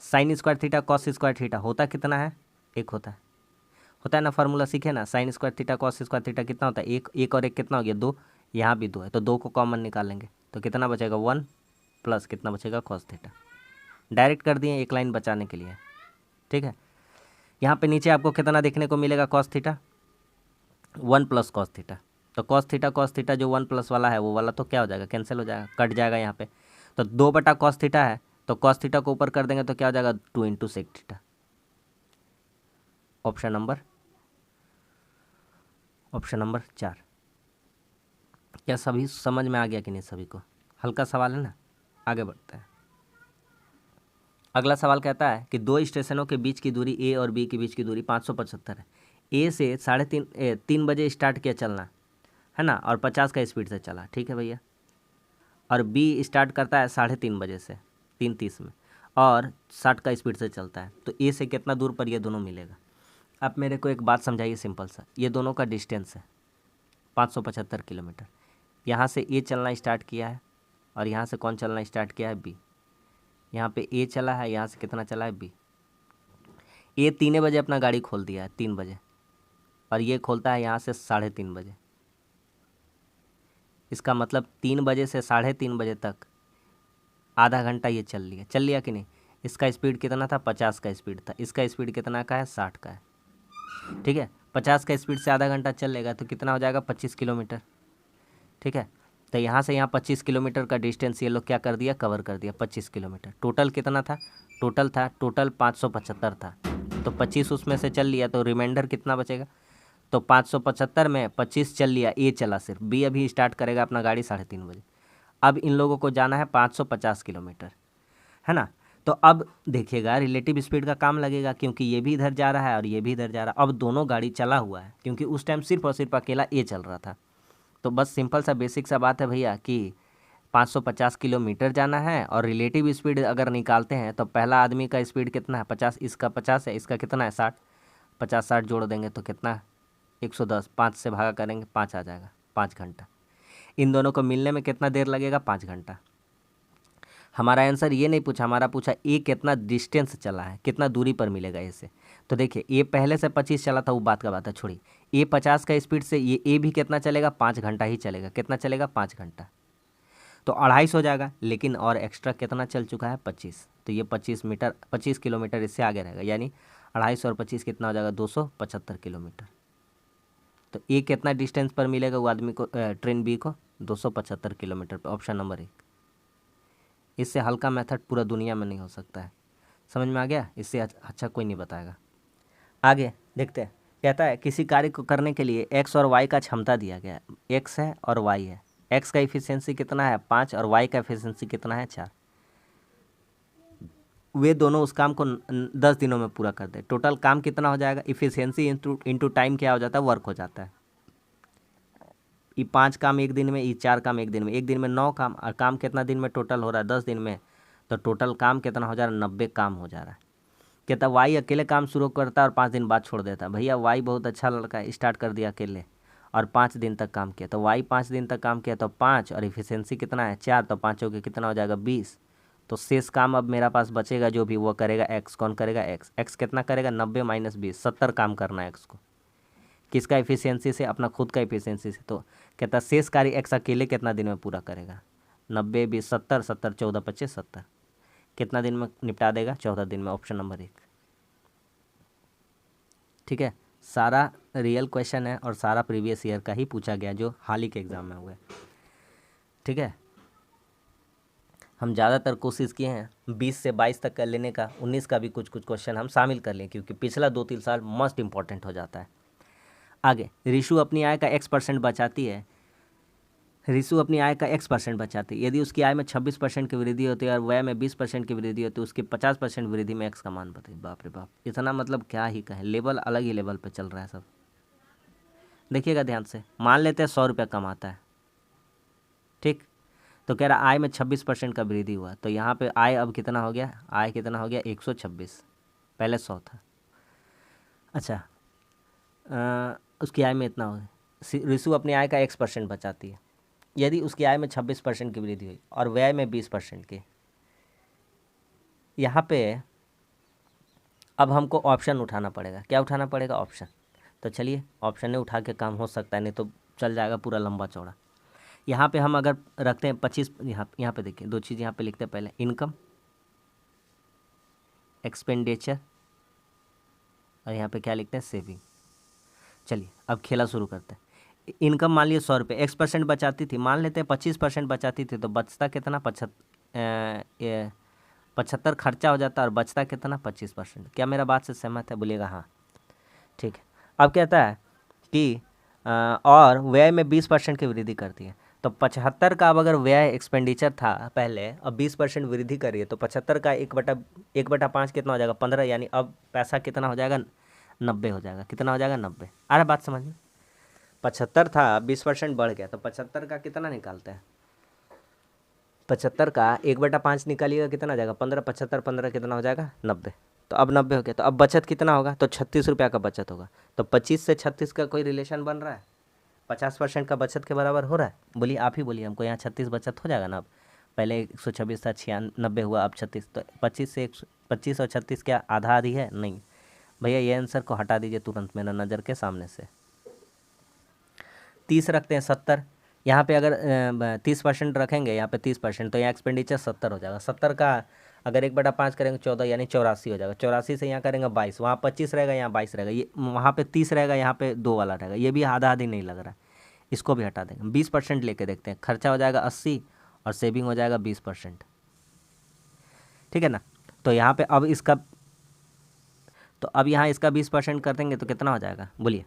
Sine square theta cos square theta होता कितना है? एक होता है ना, फार्मूला सीखे ना। Sine square theta cos square theta कितना होता है? एक और एक कितना हो गया? 2। यहाँ भी 2 है तो 2 को कॉमन निकालेंगे तो कितना बचेगा? 1 प्लस कितना बचेगा? Cos theta. डायरेक्ट कर दिए एक लाइन बचाने के लिए, ठीक है। यहाँ पे नीचे आपको कितना देखने को मिलेगा? Cos theta 1 plus cos theta. तो कॉस थीटा जो 1 प्लस वाला है वो वाला तो क्या हो जाएगा? कैंसिल हो जाएगा, कट जाएगा यहाँ पे। तो 2 बटा कॉस थीटा है तो कॉस थीटा को ऊपर कर देंगे तो क्या हो जाएगा? 2 into sec theta. Option number 4। क्या सभी समझ में आ गया कि नहीं? सभी को हल्का सवाल है ना। आगे बढ़ते हैं। अगला सवाल कहता है कि 2 स्टेशनों के बीच की दूरी ए और बी के बीच की दूरी 575 है। ए से 3:30 बजे स्टार्ट किया चलना है ना, और 50 का स्पीड से चला, ठीक है भैया। और बी स्टार्ट करता है 3:30 बजे से 3:30 में और 60 का स्पीड से चलता है। तो ए से कितना दूर पर ये दोनों मिलेगा? आप मेरे को एक बात समझाइए सिंपल सा। ये दोनों का डिस्टेंस है 575 किलोमीटर। यहाँ से ए चलना स्टार्ट किया है और यहाँ से कौन चलना स्टार्ट किया है? बी। यहाँ पे ए चला है, यहाँ से कितना चला है? बी। ए 3 बजे अपना गाड़ी खोल दिया है, 3 बजे, और ये खोलता है यहाँ से 3:30 बजे। इसका मतलब 3 बजे से 3:30 बजे तक आधा घंटा ये चल लिया कि नहीं? इसका स्पीड कितना था? 50 का स्पीड था। इसका स्पीड कितना का है? 60 का है, ठीक है। 50 का स्पीड से आधा घंटा चल लेगा तो कितना हो जाएगा? 25 किलोमीटर, ठीक है। तो यहाँ से यहाँ 25 किलोमीटर का डिस्टेंस ये लोग क्या कर दिया? कवर कर दिया 25 किलोमीटर। टोटल कितना था? टोटल 575 था। तो 25 उसमें से चल लिया तो रिमाइंडर कितना बचेगा? तो 575 में 25 चल लिया, ए चला सिर्फ, बी अभी स्टार्ट करेगा अपना गाड़ी 3:30 बजे। अब इन लोगों को जाना है 550 किलोमीटर, है ना। तो अब देखिएगा रिलेटिव स्पीड का काम लगेगा, क्योंकि ये भी इधर जा रहा है और ये भी इधर जा रहा है। अब दोनों गाड़ी चला हुआ है, क्योंकि उस टाइम सिर्फ और सिर्फ अकेला ए चल रहा था। तो बस सिंपल सा बेसिक सा बात है भैया कि 550 किलोमीटर जाना है और रिलेटिव स्पीड अगर निकालते हैं तो पहला आदमी का स्पीड कितना है? 50। इसका 50 है, इसका कितना है? 60। 50-60 जोड़ देंगे तो कितना? 110। 5 से भागा करेंगे 5 आ जाएगा, 5 घंटा। इन दोनों को मिलने में कितना देर लगेगा? 5 घंटा। हमारा आंसर ये नहीं पूछा, हमारा पूछा ए कितना डिस्टेंस चला है, कितना दूरी पर मिलेगा ए से। तो देखिए ए पहले से 25 चला था, वो बात का बात है, छोड़ी। ए 50 का स्पीड से ये ए भी कितना चलेगा? 5 घंटा ही चलेगा। कितना चलेगा? 5 घंटा। तो 250 हो जाएगा, लेकिन और एक्स्ट्रा कितना चल चुका है? 25। तो ये 25 किलोमीटर इससे आगे रहेगा, यानी 250 और 25 कितना हो जाएगा? 275 किलोमीटर। तो ए कितना डिस्टेंस पर मिलेगा वो आदमी को, ट्रेन बी को? 275 किलोमीटर पर। Option number 1। इससे हल्का मेथड पूरा दुनिया में नहीं हो सकता है। समझ में आ गया? इससे अच्छा कोई नहीं बताएगा। आगे देखते हैं। कहता है किसी कार्य को करने के लिए एक्स और वाई का क्षमता दिया गया है। एक्स है और वाई है। एक्स का इफिशियंसी कितना है? 5 और वाई का इफिशियंसी कितना है? 4। वे दोनों उस काम को 10 दिनों में पूरा कर दे। टोटल काम कितना हो जाएगा? इफिशियंसी इंटू टाइम क्या हो जाता है? वर्क हो जाता है। ये 5 काम एक दिन में, ये 4 काम एक दिन में, एक दिन में 9 काम, और काम कितना दिन में टोटल हो रहा है? 10 दिन में। तो टोटल काम कितना हो जा रहा है? 90 काम हो जा रहा है। कहता वाई अकेले काम शुरू करता है और 5 दिन बाद छोड़ देता है। भैया वाई बहुत अच्छा लड़का है, स्टार्ट कर दिया अकेले और 5 दिन तक काम किया, तो वाई 5 दिन तक काम किया तो 5 और इफिशियंसी कितना है 4, तो 5 के कितना हो जाएगा 20। तो शेष काम अब मेरा पास बचेगा जो भी वो करेगा एक्स। कौन करेगा एक्स। एक्स कितना करेगा 90 माइनस 20, 70 काम करना है एक्स को। किसका इफिशियंसी से, अपना खुद का इफिशियंसी से। तो कहता शेष कार्य एक्स अकेले कितना दिन में पूरा करेगा, 90 20 70, 70 14 25 70, कितना दिन में निपटा देगा 14 दिन में। Option number 1। ठीक है, सारा रियल क्वेश्चन है और सारा प्रीवियस ईयर का ही पूछा गया जो हाल ही के एग्ज़ाम में हुआ है। ठीक है, हम ज़्यादातर कोशिश किए हैं 20 से 22 तक का लेने का, 19 का भी कुछ कुछ क्वेश्चन हम शामिल कर लें क्योंकि पिछला 2-3 साल मोस्ट इंपॉर्टेंट हो जाता है। आगे, रिशु अपनी आय का x% बचाती है। रिशु अपनी आय का x% बचाती है। यदि उसकी आय में 26% की वृद्धि होती है और व्यय में 20% की वृद्धि होती है, उसकी 50% वृद्धि में x का मान बताइए। बाप रे बाप, इतना मतलब क्या ही कहें, लेवल अलग ही लेवल पे चल रहा है सब। देखिएगा ध्यान से, मान लेते हैं 100 रुपया कमाता है, ठीक, तो कह रहा आय में 26% का वृद्धि हुआ, तो यहाँ पे आय अब कितना हो गया, आय कितना हो गया 126, पहले 100 था। अच्छा, उसकी आय में इतना हो गया। रिशु अपनी आय का x% बचाती है। यदि उसकी आय में 26% की वृद्धि हुई और व्यय में 20% की, यहाँ पे अब हमको ऑप्शन उठाना पड़ेगा। क्या उठाना पड़ेगा, ऑप्शन। तो चलिए ऑप्शन ने उठा के काम हो सकता है, नहीं तो चल जाएगा पूरा लंबा चौड़ा। यहाँ पे हम अगर रखते हैं 25, यहाँ पे देखिए 2 चीज़ यहाँ पे लिखते हैं। पहले इनकम, एक्सपेंडिचर, और यहाँ पे क्या लिखते हैं, सेविंग। चलिए अब खेला शुरू करते हैं। इनकम मान लिया 100 रुपये, x% बचाती थी, मान लेते हैं 25% बचाती थी, तो बचता कितना 75 खर्चा हो जाता और बचता कितना 25%। क्या मेरा बात से सहमत है, बोलिएगा हाँ। ठीक है, अब कहता है कि और व्यय में 20% की वृद्धि करती है। तो 75 का अब अगर व्यय एक्सपेंडिचर था पहले, अब 20% वृद्धि करिए तो 75 का 1/5 कितना हो जाएगा 15, यानी अब पैसा कितना हो जाएगा 90 हो जाएगा। कितना हो जाएगा 90। आ रहा बात समझ में, 75 था 20% बढ़ गया, तो 75 का कितना निकालते हैं, 75 का 1/5 निकालिएगा कितना हो जाएगा 15, 75 15 कितना हो जाएगा 90। तो अब 90 हो गया, तो अब बचत कितना होगा, तो 36 रुपया का बचत होगा। तो 25 से 36 का कोई रिलेशन बन रहा है, 50% का बचत के बराबर हो रहा है। बोलिए, आप ही बोलिए हमको, यहाँ 36 बचत हो जाएगा ना। अब पहले 126 था, 96 हुआ, अब 36, तो 25 और 36 क्या आधा आधी है, नहीं भैया। ये आंसर को हटा दीजिए तुरंत मेरा नज़र के सामने से। 30 रखते हैं, 70, यहाँ पे अगर 30% रखेंगे, यहाँ पे 30%, तो यहाँ एक्सपेंडिचर 70 हो जाएगा। 70 का अगर 1/5 करेंगे 14, यानी 84 हो जाएगा। 84 से यहाँ करेंगे 22, वहाँ 25 रहेगा, यहाँ 22 रहेगा, ये वहाँ पे 30 रहेगा, यहाँ पे 2 वाला रहेगा, ये भी आधा आधी नहीं लग रहा है, इसको भी हटा देंगे। 20% लेके देखते हैं, खर्चा हो जाएगा 80 और सेविंग हो जाएगा 20%। ठीक है ना। तो यहाँ पे अब इसका, तो अब यहाँ इसका 20% कर देंगे तो कितना हो जाएगा, बोलिए।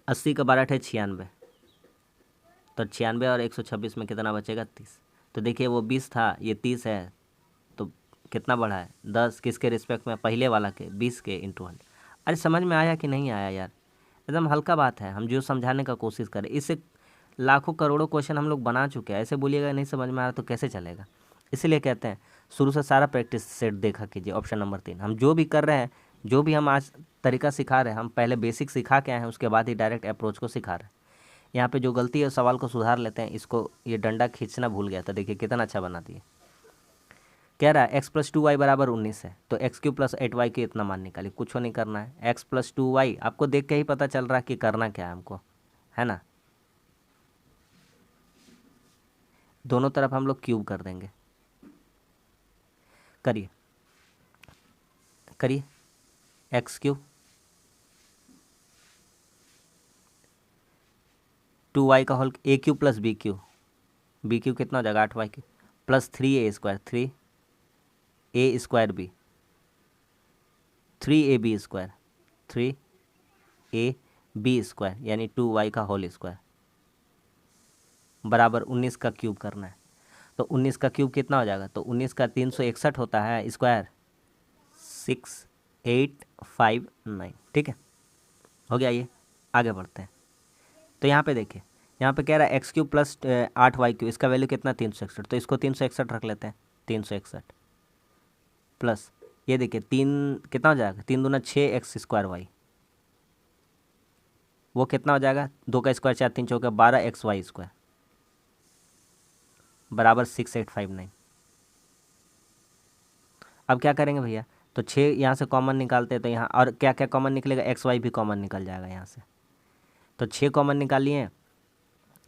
80 का 12 96, तो 96 और 126 में कितना बचेगा 30। तो देखिए वो 20 था, ये 30 है, तो कितना बढ़ा है 10, किसके रिस्पेक्ट में, पहले वाला के 20 के इंटू 100। अरे समझ में आया कि नहीं आया यार, एकदम हल्का बात है, हम जो समझाने का कोशिश करें, इससे लाखों करोड़ों क्वेश्चन हम लोग बना चुके हैं। ऐसे बोलिएगा नहीं समझ में आ रहा तो कैसे चलेगा। इसीलिए कहते हैं शुरू से सारा प्रैक्टिस सेट देखा कीजिए। ऑप्शन नंबर 3, हम जो भी कर रहे हैं, जो भी हम आज तरीका सिखा रहे हैं, हम पहले बेसिक सिखा के आए हैं, उसके बाद ही डायरेक्ट अप्रोच को सिखा रहे हैं। यहाँ पे जो गलती है सवाल को सुधार लेते हैं। इसको, ये डंडा खींचना भूल गया था, देखिए कितना अच्छा बना दिए। कह रहा है x+2y बराबर 19 है, तो x³ + 8y के इतना मान निकालिए। कुछ नहीं करना है, x+2y आपको देख के ही पता चल रहा है कि करना क्या है हमको, है ना। दोनों तरफ हम लोग क्यूब कर देंगे। करिए करिए, x³ 2y का होल a³ + b³ b³ कितना हो जाएगा 8y plus 3a² 3a² b 3ab² 3ab² यानी 2y का होल स्क्वायर बराबर 19 का क्यूब करना है। तो 19 का क्यूब कितना हो जाएगा, तो 19 का 361 होता है स्क्वायर, 6859। ठीक है, हो गया। ये आगे बढ़ते हैं। तो यहाँ पे देखिए, यहाँ पे कह रहा है x³ + 8y³, इसका वैल्यू कितना 361, तो इसको 361 रख लेते हैं। 361 प्लस ये देखिए 3 कितना हो जाएगा, 3 दूना 6x² y, वो कितना हो जाएगा, 2 का स्क्वायर 4 3 चौके 12xy² बराबर 6859। अब क्या करेंगे भैया, तो 6 यहाँ से कॉमन निकालते हैं तो यहाँ और क्या क्या कॉमन निकलेगा, XY भी कॉमन निकल जाएगा यहाँ से। तो 6 कॉमन निकालिए,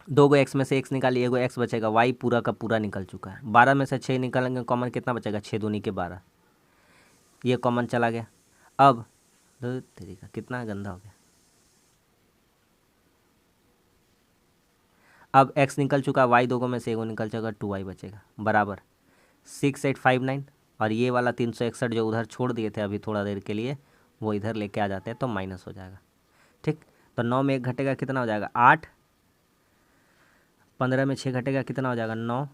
2 गो x में से x निकालिए, एगो x बचेगा, y पूरा का पूरा निकल चुका है। 12 में से 6 निकालेंगे कॉमन, कितना बचेगा, 6 दूनी के 12, ये कॉमन चला गया। अब तरीका कितना गंदा हो गया, अब x निकल चुका, y 2 में से एगो निकल चुका, 2y बचेगा बराबर 6859। और ये वाला 361 जो उधर छोड़ दिए थे अभी थोड़ा देर के लिए, वो इधर लेके आ जाते हैं तो माइनस हो जाएगा। ठीक, तो 9 में 1 घटेगा, कितना हो जाएगा 8, 15 में 6 घटेगा, कितना हो जाएगा 9,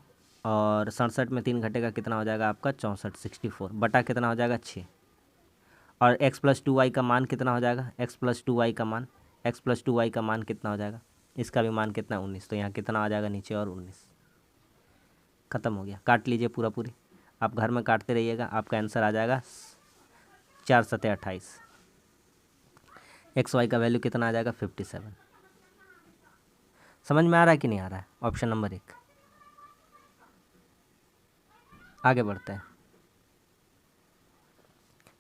और 67 में 3 घटेगा, कितना हो जाएगा आपका 64, 64 बटा कितना हो जाएगा 6। और x+2y का मान कितना हो जाएगा, x+2y का मान, x+2y का मान कितना हो जाएगा, इसका भी मान कितना 19, तो यहाँ कितना आ जाएगा नीचे और 19। ख़त्म हो गया, काट लीजिए पूरा पूरी, आप घर में काटते रहिएगा, आपका आंसर आ जाएगा 4 सते 28। XY का वैल्यू कितना आ जाएगा 57। समझ में आ रहा है कि नहीं आ रहा है, ऑप्शन नंबर 1। आगे बढ़ते हैं,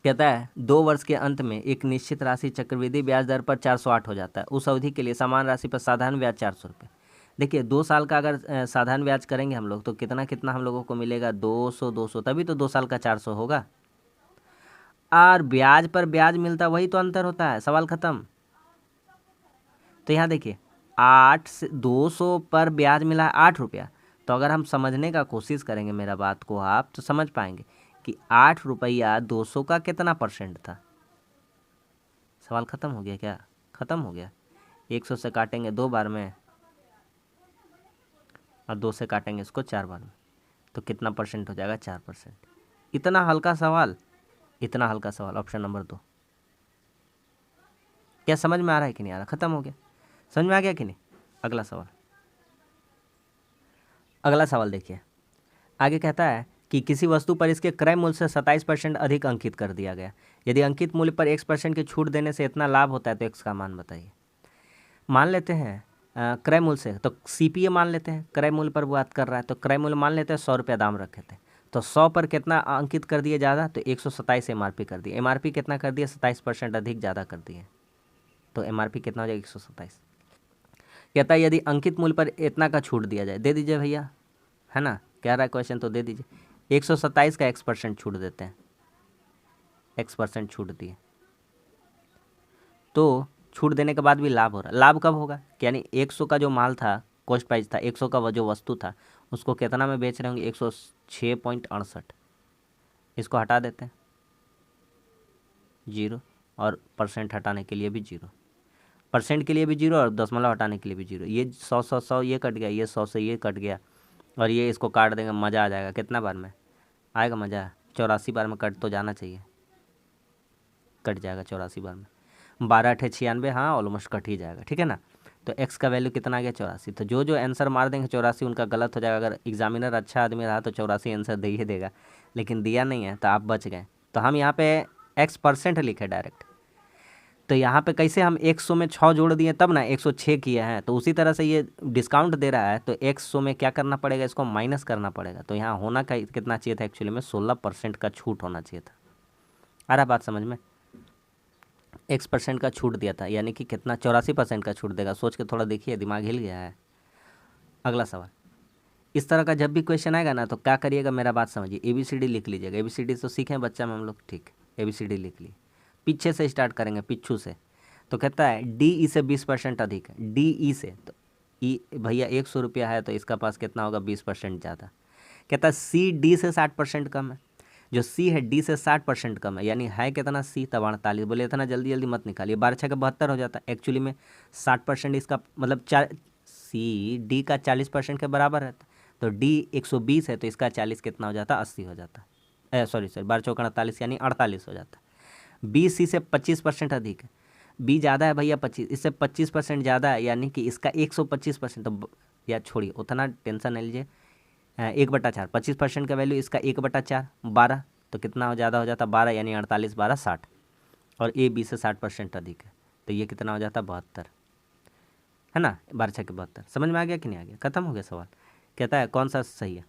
कहता है 2 वर्ष के अंत में एक निश्चित राशि चक्रवृद्धि ब्याज दर पर 408 हो जाता है, उस अवधि के लिए समान राशि पर साधारण ब्याज 400 रुपये। देखिए 2 साल का अगर साधारण ब्याज करेंगे हम लोग तो कितना कितना हम लोगों को मिलेगा, 200 200, तभी तो 2 साल का 400 होगा। और ब्याज पर ब्याज मिलता, वही तो अंतर होता है, सवाल ख़त्म। तो यहाँ देखिए 8 से 200 पर ब्याज मिला है 8 रुपया, तो अगर हम समझने का कोशिश करेंगे मेरा बात को आप तो समझ पाएंगे कि 8 रुपया 200 का कितना परसेंट था। सवाल ख़त्म हो गया क्या, ख़त्म हो गया। 100 से काटेंगे 2 बार में और 2 से काटेंगे इसको 4 बार में, तो कितना परसेंट हो जाएगा, 4%। इतना हल्का सवाल, इतना हल्का सवाल, ऑप्शन नंबर 2। क्या समझ में आ रहा है कि नहीं आ रहा, ख़त्म हो गया, समझ में आ गया कि नहीं। अगला सवाल, अगला सवाल देखिए, आगे कहता है कि किसी वस्तु पर इसके क्रय मूल्य से 27% अधिक अंकित कर दिया गया, यदि अंकित मूल्य पर x% की छूट देने से इतना लाभ होता है तो x का मान बताइए। मान लेते हैं क्रय मूल्य से, तो CPA मान लेते हैं, क्रय मूल्य पर बात कर रहा है तो क्रय मूल्य मान लेते हैं 100 रुपया दाम रखे थे, तो 100 पर कितना अंकित कर दिए ज़्यादा, तो 127 MRP कर दिए, MRP कितना कर दिया, 27% अधिक ज़्यादा कर दिए, तो MRP कितना हो जाएगा 127। कहता है यदि अंकित मूल्य पर इतना का छूट दिया जाए, दे दीजिए भैया, है ना, कह रहा है क्वेश्चन तो दे दीजिए। 127 का x% छूट देते हैं, x% छूट दिए, तो छूट देने के बाद भी लाभ हो रहा है। लाभ कब होगा, यानी 100 का जो माल था, कॉस्ट प्राइस था 100 का, जो वस्तु था उसको कितना में बेच रहे होंगे, 106.68, इसको हटा देते हैं 0, और परसेंट हटाने के लिए भी 0, परसेंट के लिए भी 0 और दशमलव हटाने के लिए भी 0। ये 100 ये कट गया, ये 100 से ये कट गया, और ये इसको काट देंगे, मज़ा आ जाएगा। कितना बार में आएगा मज़ा, 84 बार में कट तो जाना चाहिए, कट जाएगा 84 बार में, 12 × 96, हाँ ऑलमोस्ट कट ही जाएगा, ठीक है ना। तो x का वैल्यू कितना आ गया 84। तो जो आंसर मार देंगे 84 उनका गलत हो जाएगा। अगर एग्जामिनर अच्छा आदमी रहा तो 84 आंसर दे ही देगा, लेकिन दिया नहीं है तो आप बच गए। तो हम यहाँ पे x% लिखे डायरेक्ट, तो यहाँ पे कैसे हम 100 में 6 जोड़ दिए तब ना 106 किए हैं, तो उसी तरह से ये डिस्काउंट दे रहा है तो 100 में क्या करना पड़ेगा, इसको माइनस करना पड़ेगा। तो यहाँ होना का कितना चाहिए था, एक्चुअली में 16% का छूट होना चाहिए था। आ रहा बात समझ में, x% का छूट दिया था, यानी कि कितना 84% का छूट देगा। सोच के थोड़ा देखिए, दिमाग हिल गया है। अगला सवाल, इस तरह का जब भी क्वेश्चन आएगा ना तो क्या करिएगा, मेरा बात समझिए, ABCD लिख लीजिएगा। ABCD तो सीखें बच्चा में हम लोग, ठीक, ABCD लिख ली। पीछे से स्टार्ट करेंगे, पिच्छू से। तो कहता है DE से 20% अधिक है, DE से, तो ई भैया 100 रुपया है तो इसका पास कितना होगा, 20% ज़्यादा। कहता है CD से 60% कम है, जो C है D से 60% कम है, यानी है कितना C, तब 48। बोले इतना जल्दी जल्दी मत निकालिए, 12 छः का 72 हो जाता है। एक्चुअली में 60% इसका मतलब D का 40% के बराबर है, तो D 120 है तो इसका 40 कितना हो जाता, 80 हो जाता है। सॉरी 12 चौका 48, यानी 48 हो जाता है। B C से 25% अधिक है, B ज़्यादा है भैया 25, इससे 25% ज़्यादा है, यानी कि इसका 125%। तो या छोड़िए, उतना टेंशन नहीं लीजिए, 1/4, 25% का वैल्यू इसका 1/4, 12, तो कितना ज़्यादा हो जाता 12, यानी 48 12 60, और ए बी से 60% अधिक है, तो ये कितना हो जाता 72, है ना, 12 छः के 72। समझ में आ गया कि नहीं आ गया? खत्म हो गया सवाल। कहता है कौन सा सही है,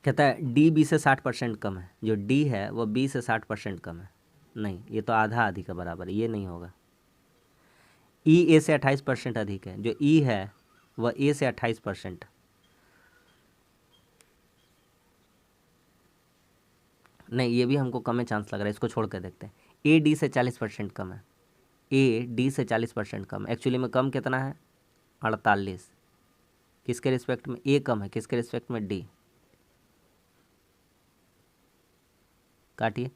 कहता है डी बी से 60% कम है। जो डी है वो बी से 60% कम है, नहीं ये तो आधा आधी का बराबर है, ये नहीं होगा। ई ए से 28% अधिक है, जो ई है वह ए से 28%, नहीं ये भी हमको कम है चांस लग रहा है, इसको छोड़ कर देखते हैं। ए डी से 40% कम है, ए डी से 40% कम, एक्चुअली में कम कितना है 48, किसके रिस्पेक्ट में? ए कम है, किसके रिस्पेक्ट में? डी। काटिए,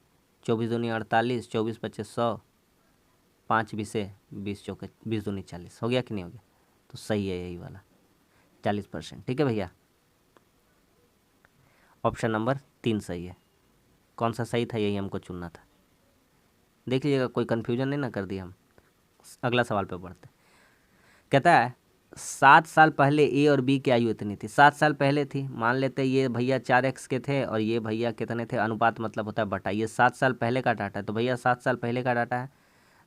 24 दूनी 48, 24 25 100, 5 बीसे 20 चौके 20 दूनी 40, हो गया कि नहीं हो गया? तो सही है यही वाला 40%। ठीक है भैया, ऑप्शन नंबर 3 सही है। कौन सा सही था यही हमको चुनना था। देख लीजिएगा कोई कन्फ्यूजन नहीं ना कर दिया हम। अगला सवाल पे बढ़ते। कहता है 7 साल पहले ए और बी की आयु इतनी थी। 7 साल पहले थी, मान लेते ये भैया 4x के थे और ये भैया कितने थे, अनुपात मतलब होता है बटा। ये 7 साल पहले का डाटा है, तो भैया 7 साल पहले का डाटा है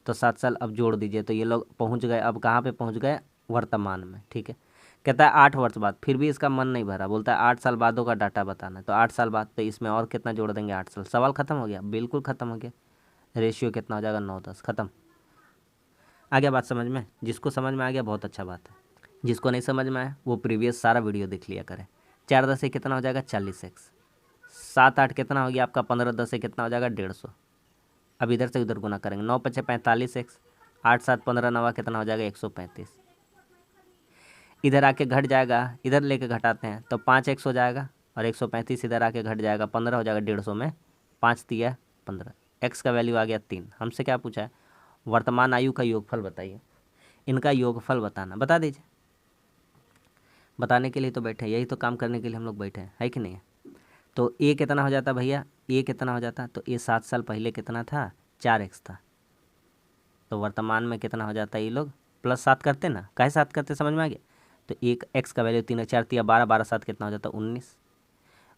तो 7 साल अब जोड़ दीजिए, तो ये लोग पहुंच गए, अब कहाँ पे पहुंच गए? वर्तमान में। ठीक है, कहता है 8 वर्ष बाद, फिर भी इसका मन नहीं भरा, बोलता है 8 साल बादों का डाटा बताना है। तो 8 साल बाद पे इसमें और कितना जोड़ देंगे? 8 साल। सवाल खत्म हो गया, बिल्कुल खत्म हो गया। रेशियो कितना हो जाएगा? 9 10, खत्म। आ गया बात समझ में? जिसको समझ में आ गया बहुत अच्छा बात है, जिसको नहीं समझ में आया वो प्रीवियस सारा वीडियो देख लिया करें। 4 10 से कितना हो जाएगा? 40x। 7 8 कितना हो गया आपका? 15 10 से कितना हो जाएगा? 150। अब इधर से उधर गुना करेंगे, 9 5 45x, 8 7 15 9 कितना हो जाएगा? 135। इधर आके घट जाएगा, इधर लेके घटाते हैं तो 5x हो जाएगा, और 135 इधर आके घट जाएगा, 15 हो जाएगा 150 में, 5 दिया 15, x का वैल्यू आ गया 3। हमसे क्या पूछा है? वर्तमान आयु का योगफल बताइए। इनका योगफल बताना, बता दीजिए। बताने के लिए तो बैठे हैं, यही तो काम करने के लिए हम लोग बैठे हैं, है कि नहीं है? तो ए कितना हो जाता भैया? ए कितना हो जाता? तो ए 7 साल पहले कितना था? 4x था। तो वर्तमान में कितना हो जाता है? ये लोग +7 करते ना, काहे 7 करते, समझ में आ गया? तो एक x का वैल्यू 3 4 तिया 12, 12 7 कितना हो जाता? 19।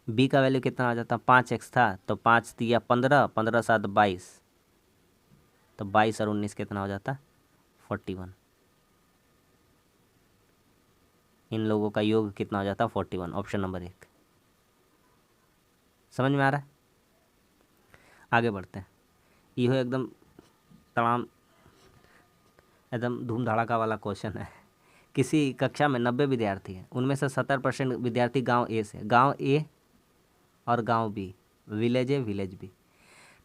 बी का वैल्यू कितना हो जाता? 5x था, तो 5 तिया 15, 15 7 22, तो 22 और 19 कितना हो जाता? 41। इन लोगों का योग कितना हो जाता? 41। Option number 1। समझ में आ रहा है? आगे बढ़ते हैं। ये एकदम तमाम एकदम धूम धड़ाका वाला क्वेश्चन है। किसी कक्षा में 90 विद्यार्थी हैं, उनमें से 70% विद्यार्थी गांव ए से, गांव ए और गांव B, village A village B,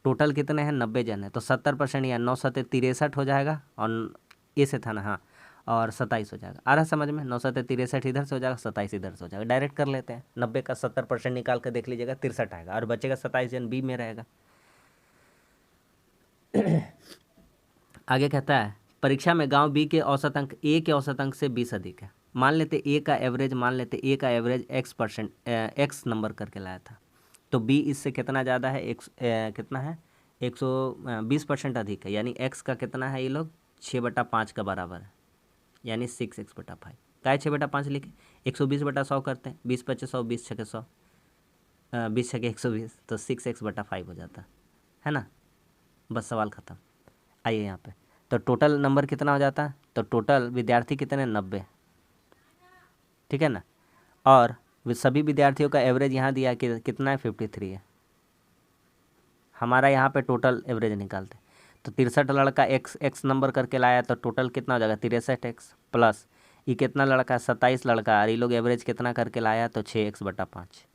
total कितने हैं? 90 जन है, तो 70% या 9 7 63 हो जाएगा, और ए से था ना, हाँ, और 27 हो जाएगा। आ रहा समझ में? 9 7 63 इधर से हो जाएगा, 27 इधर से हो जाएगा। डायरेक्ट कर लेते हैं, 90 का 70% निकाल कर देख लीजिएगा, 63 आएगा, और बचेगा 27 जन बी में रहेगा। आगे कहता है परीक्षा में गांव बी के औसत अंक ए के औसत अंक से 20 अधिक है। मान लेते ए का एवरेज, मान लेते ए का एवरेज x नंबर करके लाया था, तो बी इससे कितना ज़्यादा है? कितना है? 120% अधिक है, यानी x का कितना है? ये लोग 6/5 का बराबर है, यानी 6x/5। क्या 6/5 लिखे? 120/100 करते हैं, 20 25 100, 20 6 100, 20 6 120, तो 6x/5 हो जाता है ना। बस सवाल ख़त्म। आइए यहाँ पे, तो टोटल नंबर कितना हो जाता है? तो टोटल विद्यार्थी कितने? 90, ठीक है ना। और सभी विद्यार्थियों का एवरेज यहाँ दिया कि कितना है? 53 है। हमारा यहाँ पे टोटल एवरेज निकालते, तो 63 लड़का x नंबर करके लाया, तो टोटल कितना हो जाएगा? 63x प्लस ये कितना लड़का? 27 लड़का, और ये लोग एवरेज कितना करके लाया? तो 6x/5।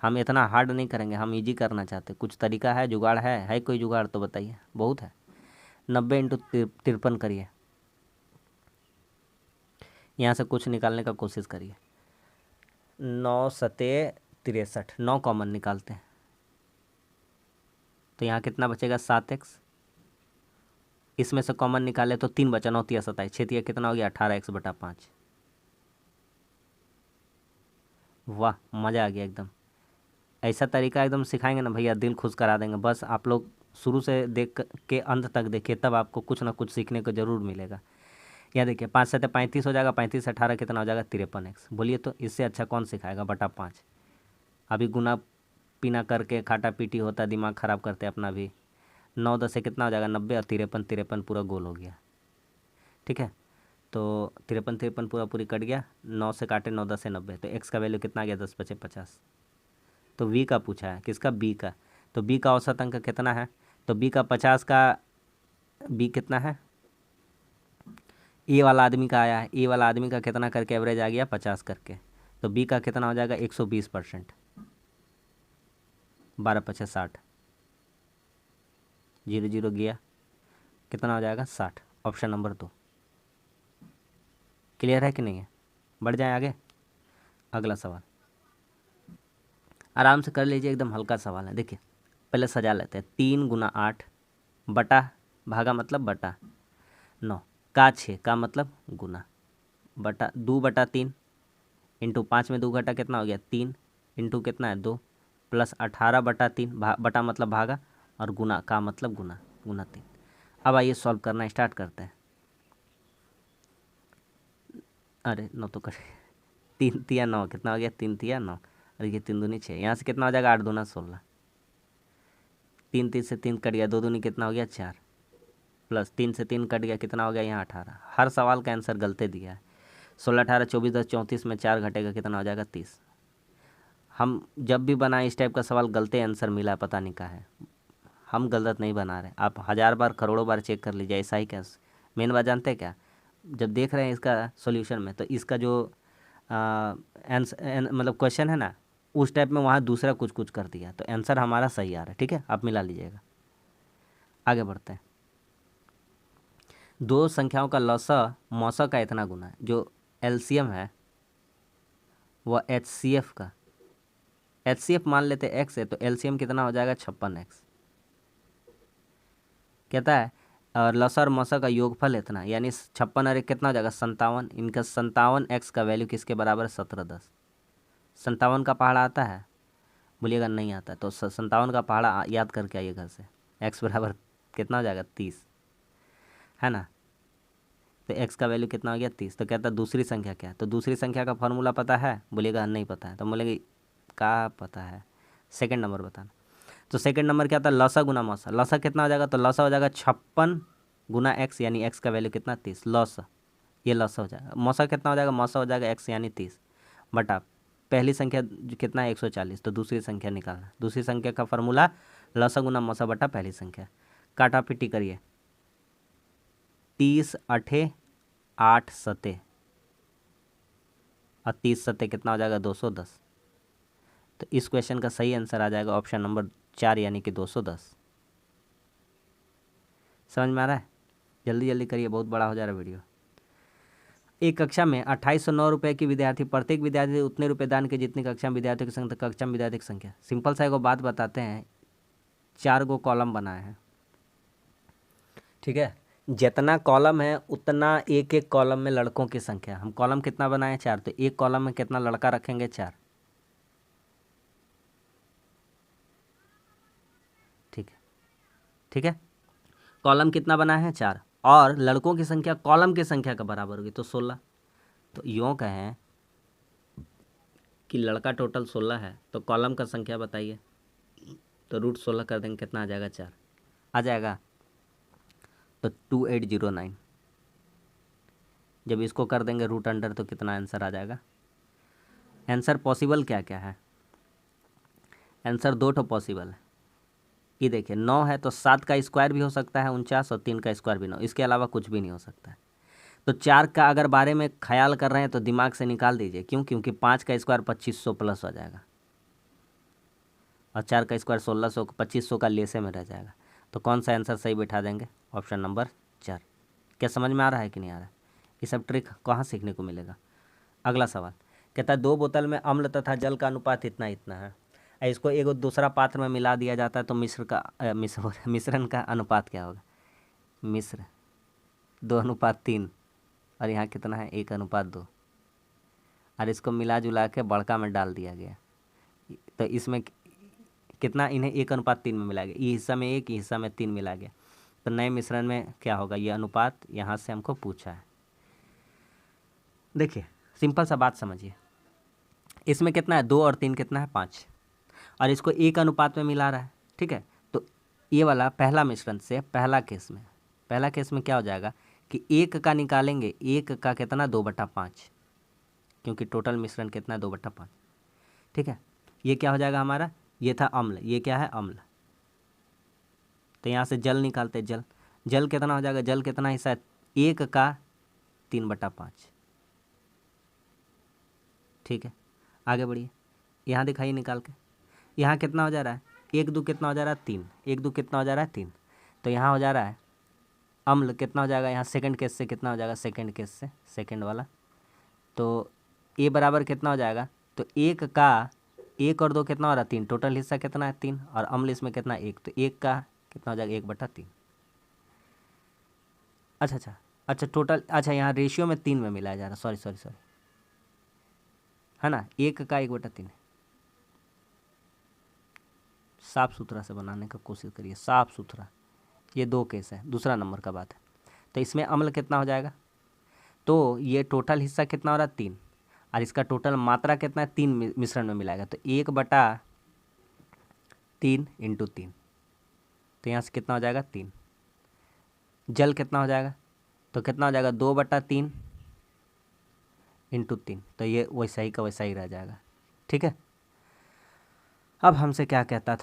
हम इतना हार्ड नहीं करेंगे, हम इजी करना चाहते। कुछ तरीका है, जुगाड़ है कोई जुगाड़ तो बताइए, बहुत है। 90 × 53 करिए, यहाँ से कुछ निकालने का कोशिश करिए। 9 7 63, 9 कॉमन निकालते हैं, तो यहाँ कितना बचेगा? 7x। इसमें से कॉमन निकाले तो 3 बचा, 9 तिया 27, 6 तिया कितना हो गया? 18x/5। वाह, मज़ा आ गया एकदम। ऐसा तरीका एकदम सिखाएंगे ना भैया, दिल खुश करा देंगे। बस आप लोग शुरू से देख के अंत तक देखिए, तब आपको कुछ ना कुछ सीखने को ज़रूर मिलेगा। यहाँ देखिए, 5 7 35 हो जाएगा, 35 18 कितना हो जाएगा? 53x। बोलिए तो इससे अच्छा कौन सिखाएगा? /5। अभी गुना पीना करके खाटा पीटी होता, दिमाग ख़राब करते अपना भी। 9 10 से कितना हो जाएगा 90, और 53 53 पूरा गोल हो गया। ठीक है, तो 53 53 पूरा पूरी कट गया, 9 से काटे 9 10 से 90, तो एक्स का वैल्यू कितना आ गया 10 बचे 50। तो वी का पूछा है, किसका, बी का। तो बी का औसत अंक कितना है, तो बी का 50 का, बी कितना है, ए वाला आदमी का आया है, ए वाला आदमी का कितना करके एवरेज आ गया 50 करके। तो बी का कितना हो जाएगा 120%, 12 पचे 60, 0 0 गया, कितना हो जाएगा 60। Option number 2। क्लियर है कि नहीं है? बढ़ जाए आगे। अगला सवाल आराम से कर लीजिए, एकदम हल्का सवाल है। देखिए पहले सजा लेते हैं। 3 × 8 बटा, भागा मतलब बटा 9 का 6 का मतलब गुना, बटा 2/3 इंटू 5 में 2 घटा कितना हो गया 3, इंटू कितना है 2, प्लस 18/3 बटा मतलब भागा, और गुना का मतलब गुना, गुना 3। अब आइए सॉल्व करना स्टार्ट करते हैं। अरे 9 तो कर 3 तिया 9, कितना हो गया 3 तिया 9, और ये 3 दूनी 6, यहाँ से कितना हो जाएगा 8 दूना 16, 3 3 से 3 कट गया, 2 दूनी कितना हो गया 4, प्लस 3 से 3 कट गया, कितना हो गया यहाँ 18। हर सवाल का आंसर गलते दिया है। 16 18 24 10 34 में 4 घटेगा, कितना हो जाएगा 30। हम जब भी बनाए इस टाइप का सवाल गलते आंसर मिला, पता नहीं कहा है। हम गलत नहीं बना रहे, आप 1000 बार करोड़ों बार चेक कर लीजिए, ऐसा ही क्या। मेन बात जानते हैं क्या, जब देख रहे हैं इसका सॉल्यूशन में, तो इसका जो आंसर मतलब क्वेश्चन है ना, उस टाइप में वहाँ दूसरा कुछ कुछ कर दिया, तो आंसर हमारा सही आ रहा है। ठीक है, आप मिला लीजिएगा। आगे बढ़ते हैं। दो संख्याओं का लसा मौसा का इतना गुना है, जो एलसीएम है वह एचसीएफ का, एचसीएफ मान लेते एक्स है, तो एलसीएम कितना हो जाएगा 56x। कहता है और लसा और मौसा का योगफल इतना, यानी 56 और 1 कितना हो जाएगा 57। इनका 57x का वैल्यू किसके बराबर है 17 10। 57 का पहाड़ा आता है, बोलिएगा नहीं आता, तो 57 का पहाड़ा याद करके आइए घर से। x बराबर कितना हो जाएगा 30, है ना। तो x का वैल्यू कितना हो गया 30। तो कहता है दूसरी संख्या क्या है, तो दूसरी संख्या का फॉर्मूला पता है, बोलिएगा नहीं पता है, तो बोलेंगे का पता है, सेकंड नंबर बताना। तो सेकंड नंबर क्या था, लसा गुना मौसा। लसा कितना हो जाएगा, तो लसा हो जाएगा 56 गुना x, यानी x का वैल्यू कितना 30, लसा, ये लसा हो जाएगा। मौसा कितना हो जाएगा, मौसा हो जाएगा x यानी 30 बटा पहली संख्या जो कितना है 140, तो दूसरी संख्या निकालना। दूसरी संख्या का फॉर्मूला लसा गुना मौसा बटा पहली संख्या। काटा पिटी करिए, 30 8 8 सते, और 30 सते कितना हो जाएगा 210। तो इस क्वेश्चन का सही आंसर आ जाएगा ऑप्शन नंबर 4, यानी कि 210। समझ में आ रहा है? जल्दी जल्दी करिए, बहुत बड़ा हो जा रहा है वीडियो। एक कक्षा में 2809 रुपये की विद्यार्थी, प्रत्येक विद्यार्थी उतने रुपये दान के जितनी कक्षा में विद्यार्थियों की संख्या, कक्षा में विद्यार्थी की संख्या। सिंपल सा एगो बात बताते हैं, 4 गो कॉलम बनाए हैं, ठीक है। जितना कॉलम है उतना एक एक कॉलम में लड़कों की संख्या। हम कॉलम कितना बनाए 4, तो एक कॉलम में कितना लड़का रखेंगे 4, ठीक है। ठीक है, कॉलम कितना बना है 4, और लड़कों की संख्या कॉलम की संख्या का बराबर होगी, तो 16। तो यूँ कहें कि लड़का टोटल 16 है, तो कॉलम का संख्या बताइए, तो √16 कर देंगे, कितना आ जाएगा 4 आ जाएगा, तो 2809। जब इसको कर देंगे रूट अंडर, तो कितना आंसर आ जाएगा। आंसर पॉसिबल क्या क्या है, आंसर 2 ठो पॉसिबल है। ये देखिए 9 है, तो 7 का स्क्वायर भी हो सकता है 49, और 3 का स्क्वायर भी 9, इसके अलावा कुछ भी नहीं हो सकता है। तो 4 का अगर बारे में ख्याल कर रहे हैं तो दिमाग से निकाल दीजिए, क्यों, क्योंकि 5 का स्क्वायर 2500 प्लस हो जाएगा, और 4 का स्क्वायर 1600, 2500 का लेसे में रह जाएगा। तो कौन सा आंसर सही बैठा देंगे, ऑप्शन नंबर 4। क्या समझ में आ रहा है कि नहीं आ रहा है? ये सब ट्रिक कहाँ सीखने को मिलेगा। अगला सवाल कहता है 2 बोतल में अम्ल तथा जल का अनुपात इतना इतना है, इसको एक दूसरा पात्र में मिला दिया जाता है, तो मिश्रण का अनुपात क्या होगा। मिश्र 2:3, और यहाँ कितना है 1:2, और इसको मिला जुला के बड़का में डाल दिया गया, तो इसमें कितना, इन्हें 1:3 में मिला गया, ये हिस्सा में 1, हिस्सा में 3 मिला गया, तो नए मिश्रण में क्या होगा, ये अनुपात यहाँ से हमको पूछा है। देखिए सिंपल सा बात समझिए, इसमें कितना है 2 और 3 कितना है 5, और इसको एक अनुपात में मिला रहा है, ठीक है। तो ये वाला पहला मिश्रण से पहला केस में क्या हो जाएगा कि एक का निकालेंगे, एक का कितना 2/5, क्योंकि टोटल मिश्रण कितना है 2/5, ठीक है। ये क्या हो जाएगा हमारा, ये था अम्ल, ये क्या है अम्ल। तो यहाँ से जल निकालते, जल कितना हो जाएगा, जल कितना हिस्सा है, एक का 3/5, ठीक है। आगे बढ़िए, यहाँ दिखाइए निकाल के, यहाँ कितना हो जा रहा है, 1 2 कितना हो जा रहा है 3, 1 2 कितना हो जा रहा है 3। तो यहाँ हो जा रहा है अम्ल कितना हो जाएगा, यहाँ सेकंड केस से कितना हो जाएगा, सेकंड केस से सेकंड वाला, तो ए बराबर कितना हो जाएगा, तो एक का 1 और 2 कितना हो रहा है 3, टोटल हिस्सा कितना है 3, और अम्ल इसमें कितना 1, तो 1 का कितना हो जाएगा 1/3। अच्छा टोटल, अच्छा यहाँ रेशियो में 3 में मिलाया जा रहा है, सॉरी है ना, 1 का 1/3। साफ़ सुथरा से बनाने का कोशिश करिए, साफ़ सुथरा। ये 2 केस है, दूसरा नंबर का बात है। तो इसमें अम्ल कितना हो जाएगा, तो ये टोटल हिस्सा कितना हो रहा है 3, और इसका टोटल मात्रा कितना है 3 मिश्रण में मिलाएगा, तो 1/3 × 3, तो यहाँ से कितना हो जाएगा 3। जल कितना हो जाएगा, तो कितना हो जाएगा 2/3 × 3, तो ये वैसा ही का वैसा ही रह जाएगा, ठीक है। अब हमसे कहता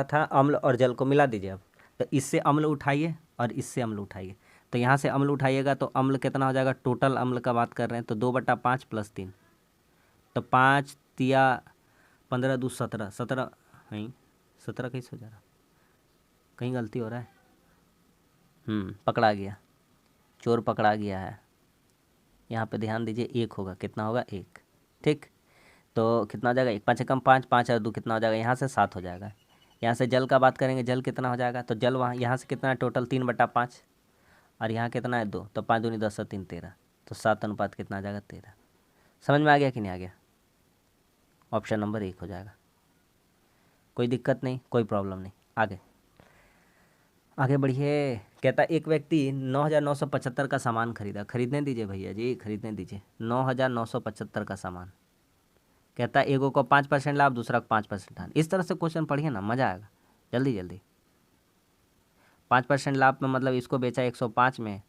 था अम्ल और जल को मिला दीजिए। अब तो इससे अम्ल उठाइए और इससे अम्ल उठाइए, तो यहाँ से अम्ल उठाइएगा तो अम्ल कितना हो जाएगा, टोटल अम्ल का बात कर रहे हैं, तो 2/5 + 3, तो 5 तिया 15 2 17, 17 नहीं 17 कैसे हो जा रहा, कहीं गलती हो रहा है, पकड़ा गया, चोर पकड़ा गया है। यहाँ पे ध्यान दीजिए, 1 होगा, कितना होगा 1, ठीक। तो कितना हो जाएगा, 1 5 कम 5, 5 और 2 कितना हो जाएगा, यहाँ से 7 हो जाएगा। यहाँ से जल का बात करेंगे, जल कितना हो जाएगा, तो जल वहाँ यहाँ से कितना है टोटल 3/5, और यहाँ कितना है 2, तो 5 दूनी 10 और 3 13, तो 7 अनुपात कितना आ जाएगा 13। समझ में आ गया कि नहीं आ गया, ऑप्शन नंबर 1 हो जाएगा। कोई दिक्कत नहीं, कोई प्रॉब्लम नहीं, आगे बढ़िए। कहता एक व्यक्ति 9,975 का सामान खरीदने दीजिए भैया जी, खरीदने दीजिए 9,975 का सामान। कहता है एगो को 5% लाभ, दूसरा को 5% हानि। इस तरह से क्वेश्चन पढ़िए ना, मज़ा आएगा। जल्दी 5% लाभ में मतलब इसको बेचा 105 में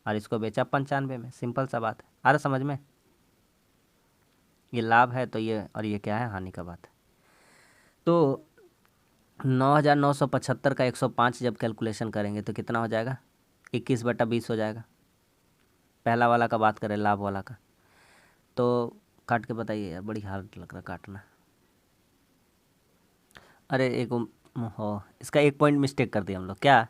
और इसको बेचा 95 में, सिंपल सा बात है, आ रहा समझ में। ये लाभ है तो ये, और ये क्या है, हानि का बात है। तो 9,975 का 105 जब कैलकुलेशन करेंगे तो कितना हो जाएगा, 21/20 हो जाएगा। पहला वाला का बात करें, लाभ वाला का, तो काट के बताइए यार, बड़ी हार्ड लग रहा काटना। अरे इसका 1 पॉइंट मिस्टेक कर दिया हम लोग, क्या,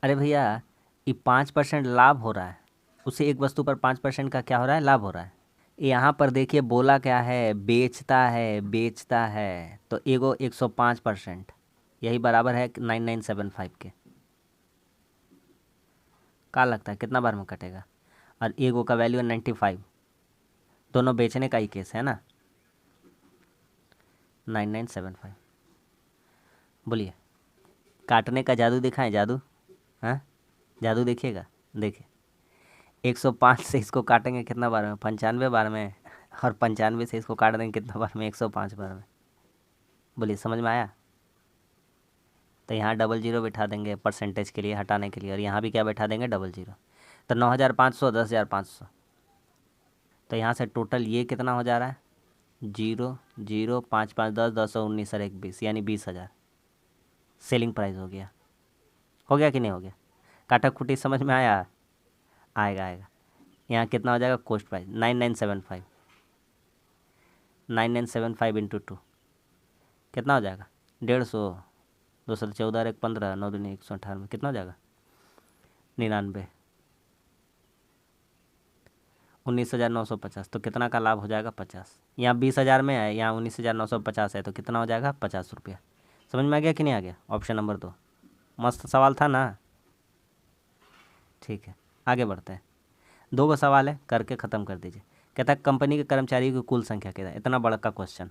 अरे भैया ये 5% लाभ हो रहा है, उसे एक वस्तु पर 5% का क्या हो रहा है, लाभ हो रहा है। यहाँ पर देखिए बोला क्या है, बेचता है, तो एगो 105%, यही बराबर है 9975 के। क्या लगता है कितना बार में कटेगा, और एगो का वैल्यू है 95, दोनों बेचने का ही केस है ना, 9975। बोलिए, काटने का जादू दिखाएं, जादू, हाँ जादू देखिएगा, देखिए 105 से इसको काटेंगे कितना बार में, 95 बार में, और 95 से इसको काट देंगे कितना बार में, 105 बार में। बोलिए समझ में आया। तो यहाँ डबल जीरो बैठा देंगे परसेंटेज के लिए, हटाने के लिए, और यहाँ भी क्या बैठा देंगे, डबल जीरो। तो 9,500, 10,500, तो यहाँ से टोटल ये कितना हो जा रहा है, 0 0 5 5 10 10 और 19 और 1 20, यानी 20,000 सेलिंग प्राइस हो गया कि नहीं हो गया। काटा खुटी समझ में आया, आएगा। यहाँ कितना हो जाएगा, कॉस्ट प्राइस 9975, 9975 × 2 कितना हो जाएगा, 150, 214 1 15, 9 दूनी 198, कितना हो जाएगा 99, 19,950, तो कितना का लाभ हो जाएगा 50। यहाँ 20,000 में है, यहाँ 19,950 है, तो कितना हो जाएगा 50 रुपया। समझ में आ गया कि नहीं आ गया, ऑप्शन नंबर 2। मस्त सवाल था ना, ठीक है आगे बढ़ते हैं। 2 सवाल है, करके ख़त्म कर दीजिए। कहता है कंपनी के कर्मचारियों की कुल संख्या क्या है, इतना बड़ा का क्वेश्चन।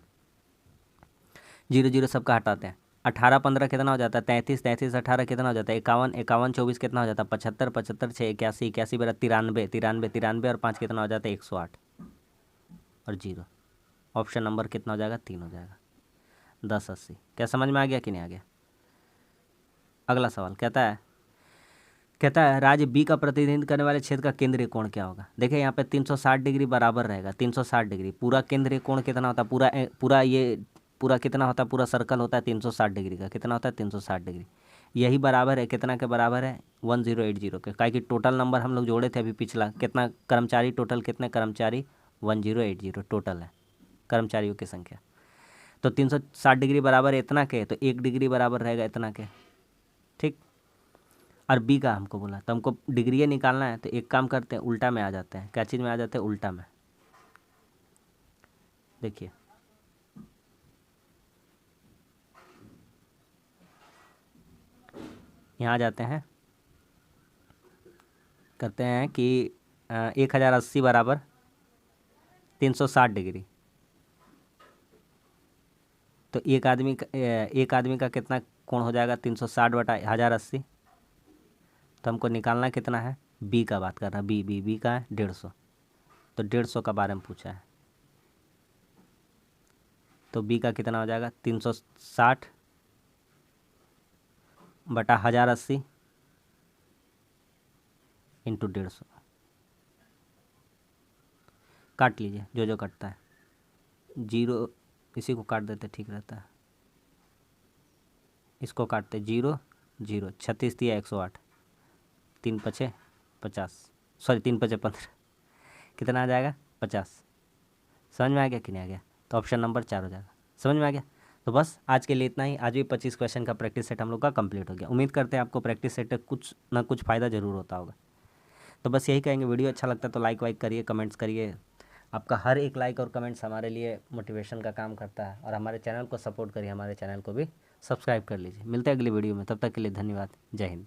0 0 सबका हटाते हैं, 18 15 कितना हो जाता है, 33 33 18 कितना हो जाता है, 51 51 24 कितना हो जाता है, 75 75 6 81 81 12 93 93 93 और 5 कितना हो जाता है, 108 और 0। ऑप्शन नंबर कितना हो जाएगा, 3 हो जाएगा। 1080। क्या समझ में आ गया कि नहीं आ गया? अगला सवाल कहता है राज्य बी का प्रतिनिधित्व करने वाले क्षेत्र का केंद्रीय कोण क्या होगा। देखिए यहाँ पे 360 डिग्री बराबर रहेगा। 360 डिग्री पूरा केंद्रीय कोण कितना होता है? पूरा कितना होता है? पूरा सर्कल होता है 360 डिग्री का। कितना होता है? 360 डिग्री। यही बराबर है, कितना के बराबर है? 1080 के। काहे कि टोटल नंबर हम लोग जोड़े थे अभी पिछला, कितना कर्मचारी टोटल, कितने कर्मचारी? 1080 टोटल है कर्मचारियों की संख्या। तो 360 डिग्री बराबर है इतना के, तो 1 डिग्री बराबर रहेगा इतना के। ठीक। और बी का हमको बोला, तो हमको डिग्री निकालना है, तो एक काम करते हैं, उल्टा में आ जाते हैं। क्या चीज़ में आ जाते हैं? उल्टा में। देखिए यहाँ आ जाते हैं, करते हैं कि 1080 बराबर 360 डिग्री। तो एक आदमी का कितना कोण हो जाएगा? 360 बटा 1080। तो हमको निकालना कितना है? बी का बात कर रहा है। बी का है 150। तो 150 का बारे में पूछा है, तो बी का कितना हो जाएगा? 360 बटा 1080 इंटू 150। काट लीजिए जो जो कटता है। जीरो, इसी को काट देते ठीक रहता है। इसको काटते 0 0, 36 दिया 108, 3 पचे 50, सॉरी 3 पचे 15, कितना आ जाएगा? 50। समझ में आ गया कि नहीं आ गया? तो ऑप्शन नंबर 4 हो जाएगा। समझ में आ गया? तो बस आज के लिए इतना ही। आज भी 25 क्वेश्चन का प्रैक्टिस सेट हम लोग का कंप्लीट हो गया। उम्मीद करते हैं आपको प्रैक्टिस सेट का कुछ ना कुछ फ़ायदा ज़रूर होता होगा। तो बस यही कहेंगे, वीडियो अच्छा लगता है तो लाइक वाइक करिए, कमेंट्स करिए। आपका हर एक लाइक और कमेंट्स हमारे लिए मोटिवेशन का काम करता है। और हमारे चैनल को सपोर्ट करिए, हमारे चैनल को भी सब्सक्राइब कर लीजिए। मिलते हैं अगली वीडियो में, तब तक के लिए धन्यवाद। जय हिंद।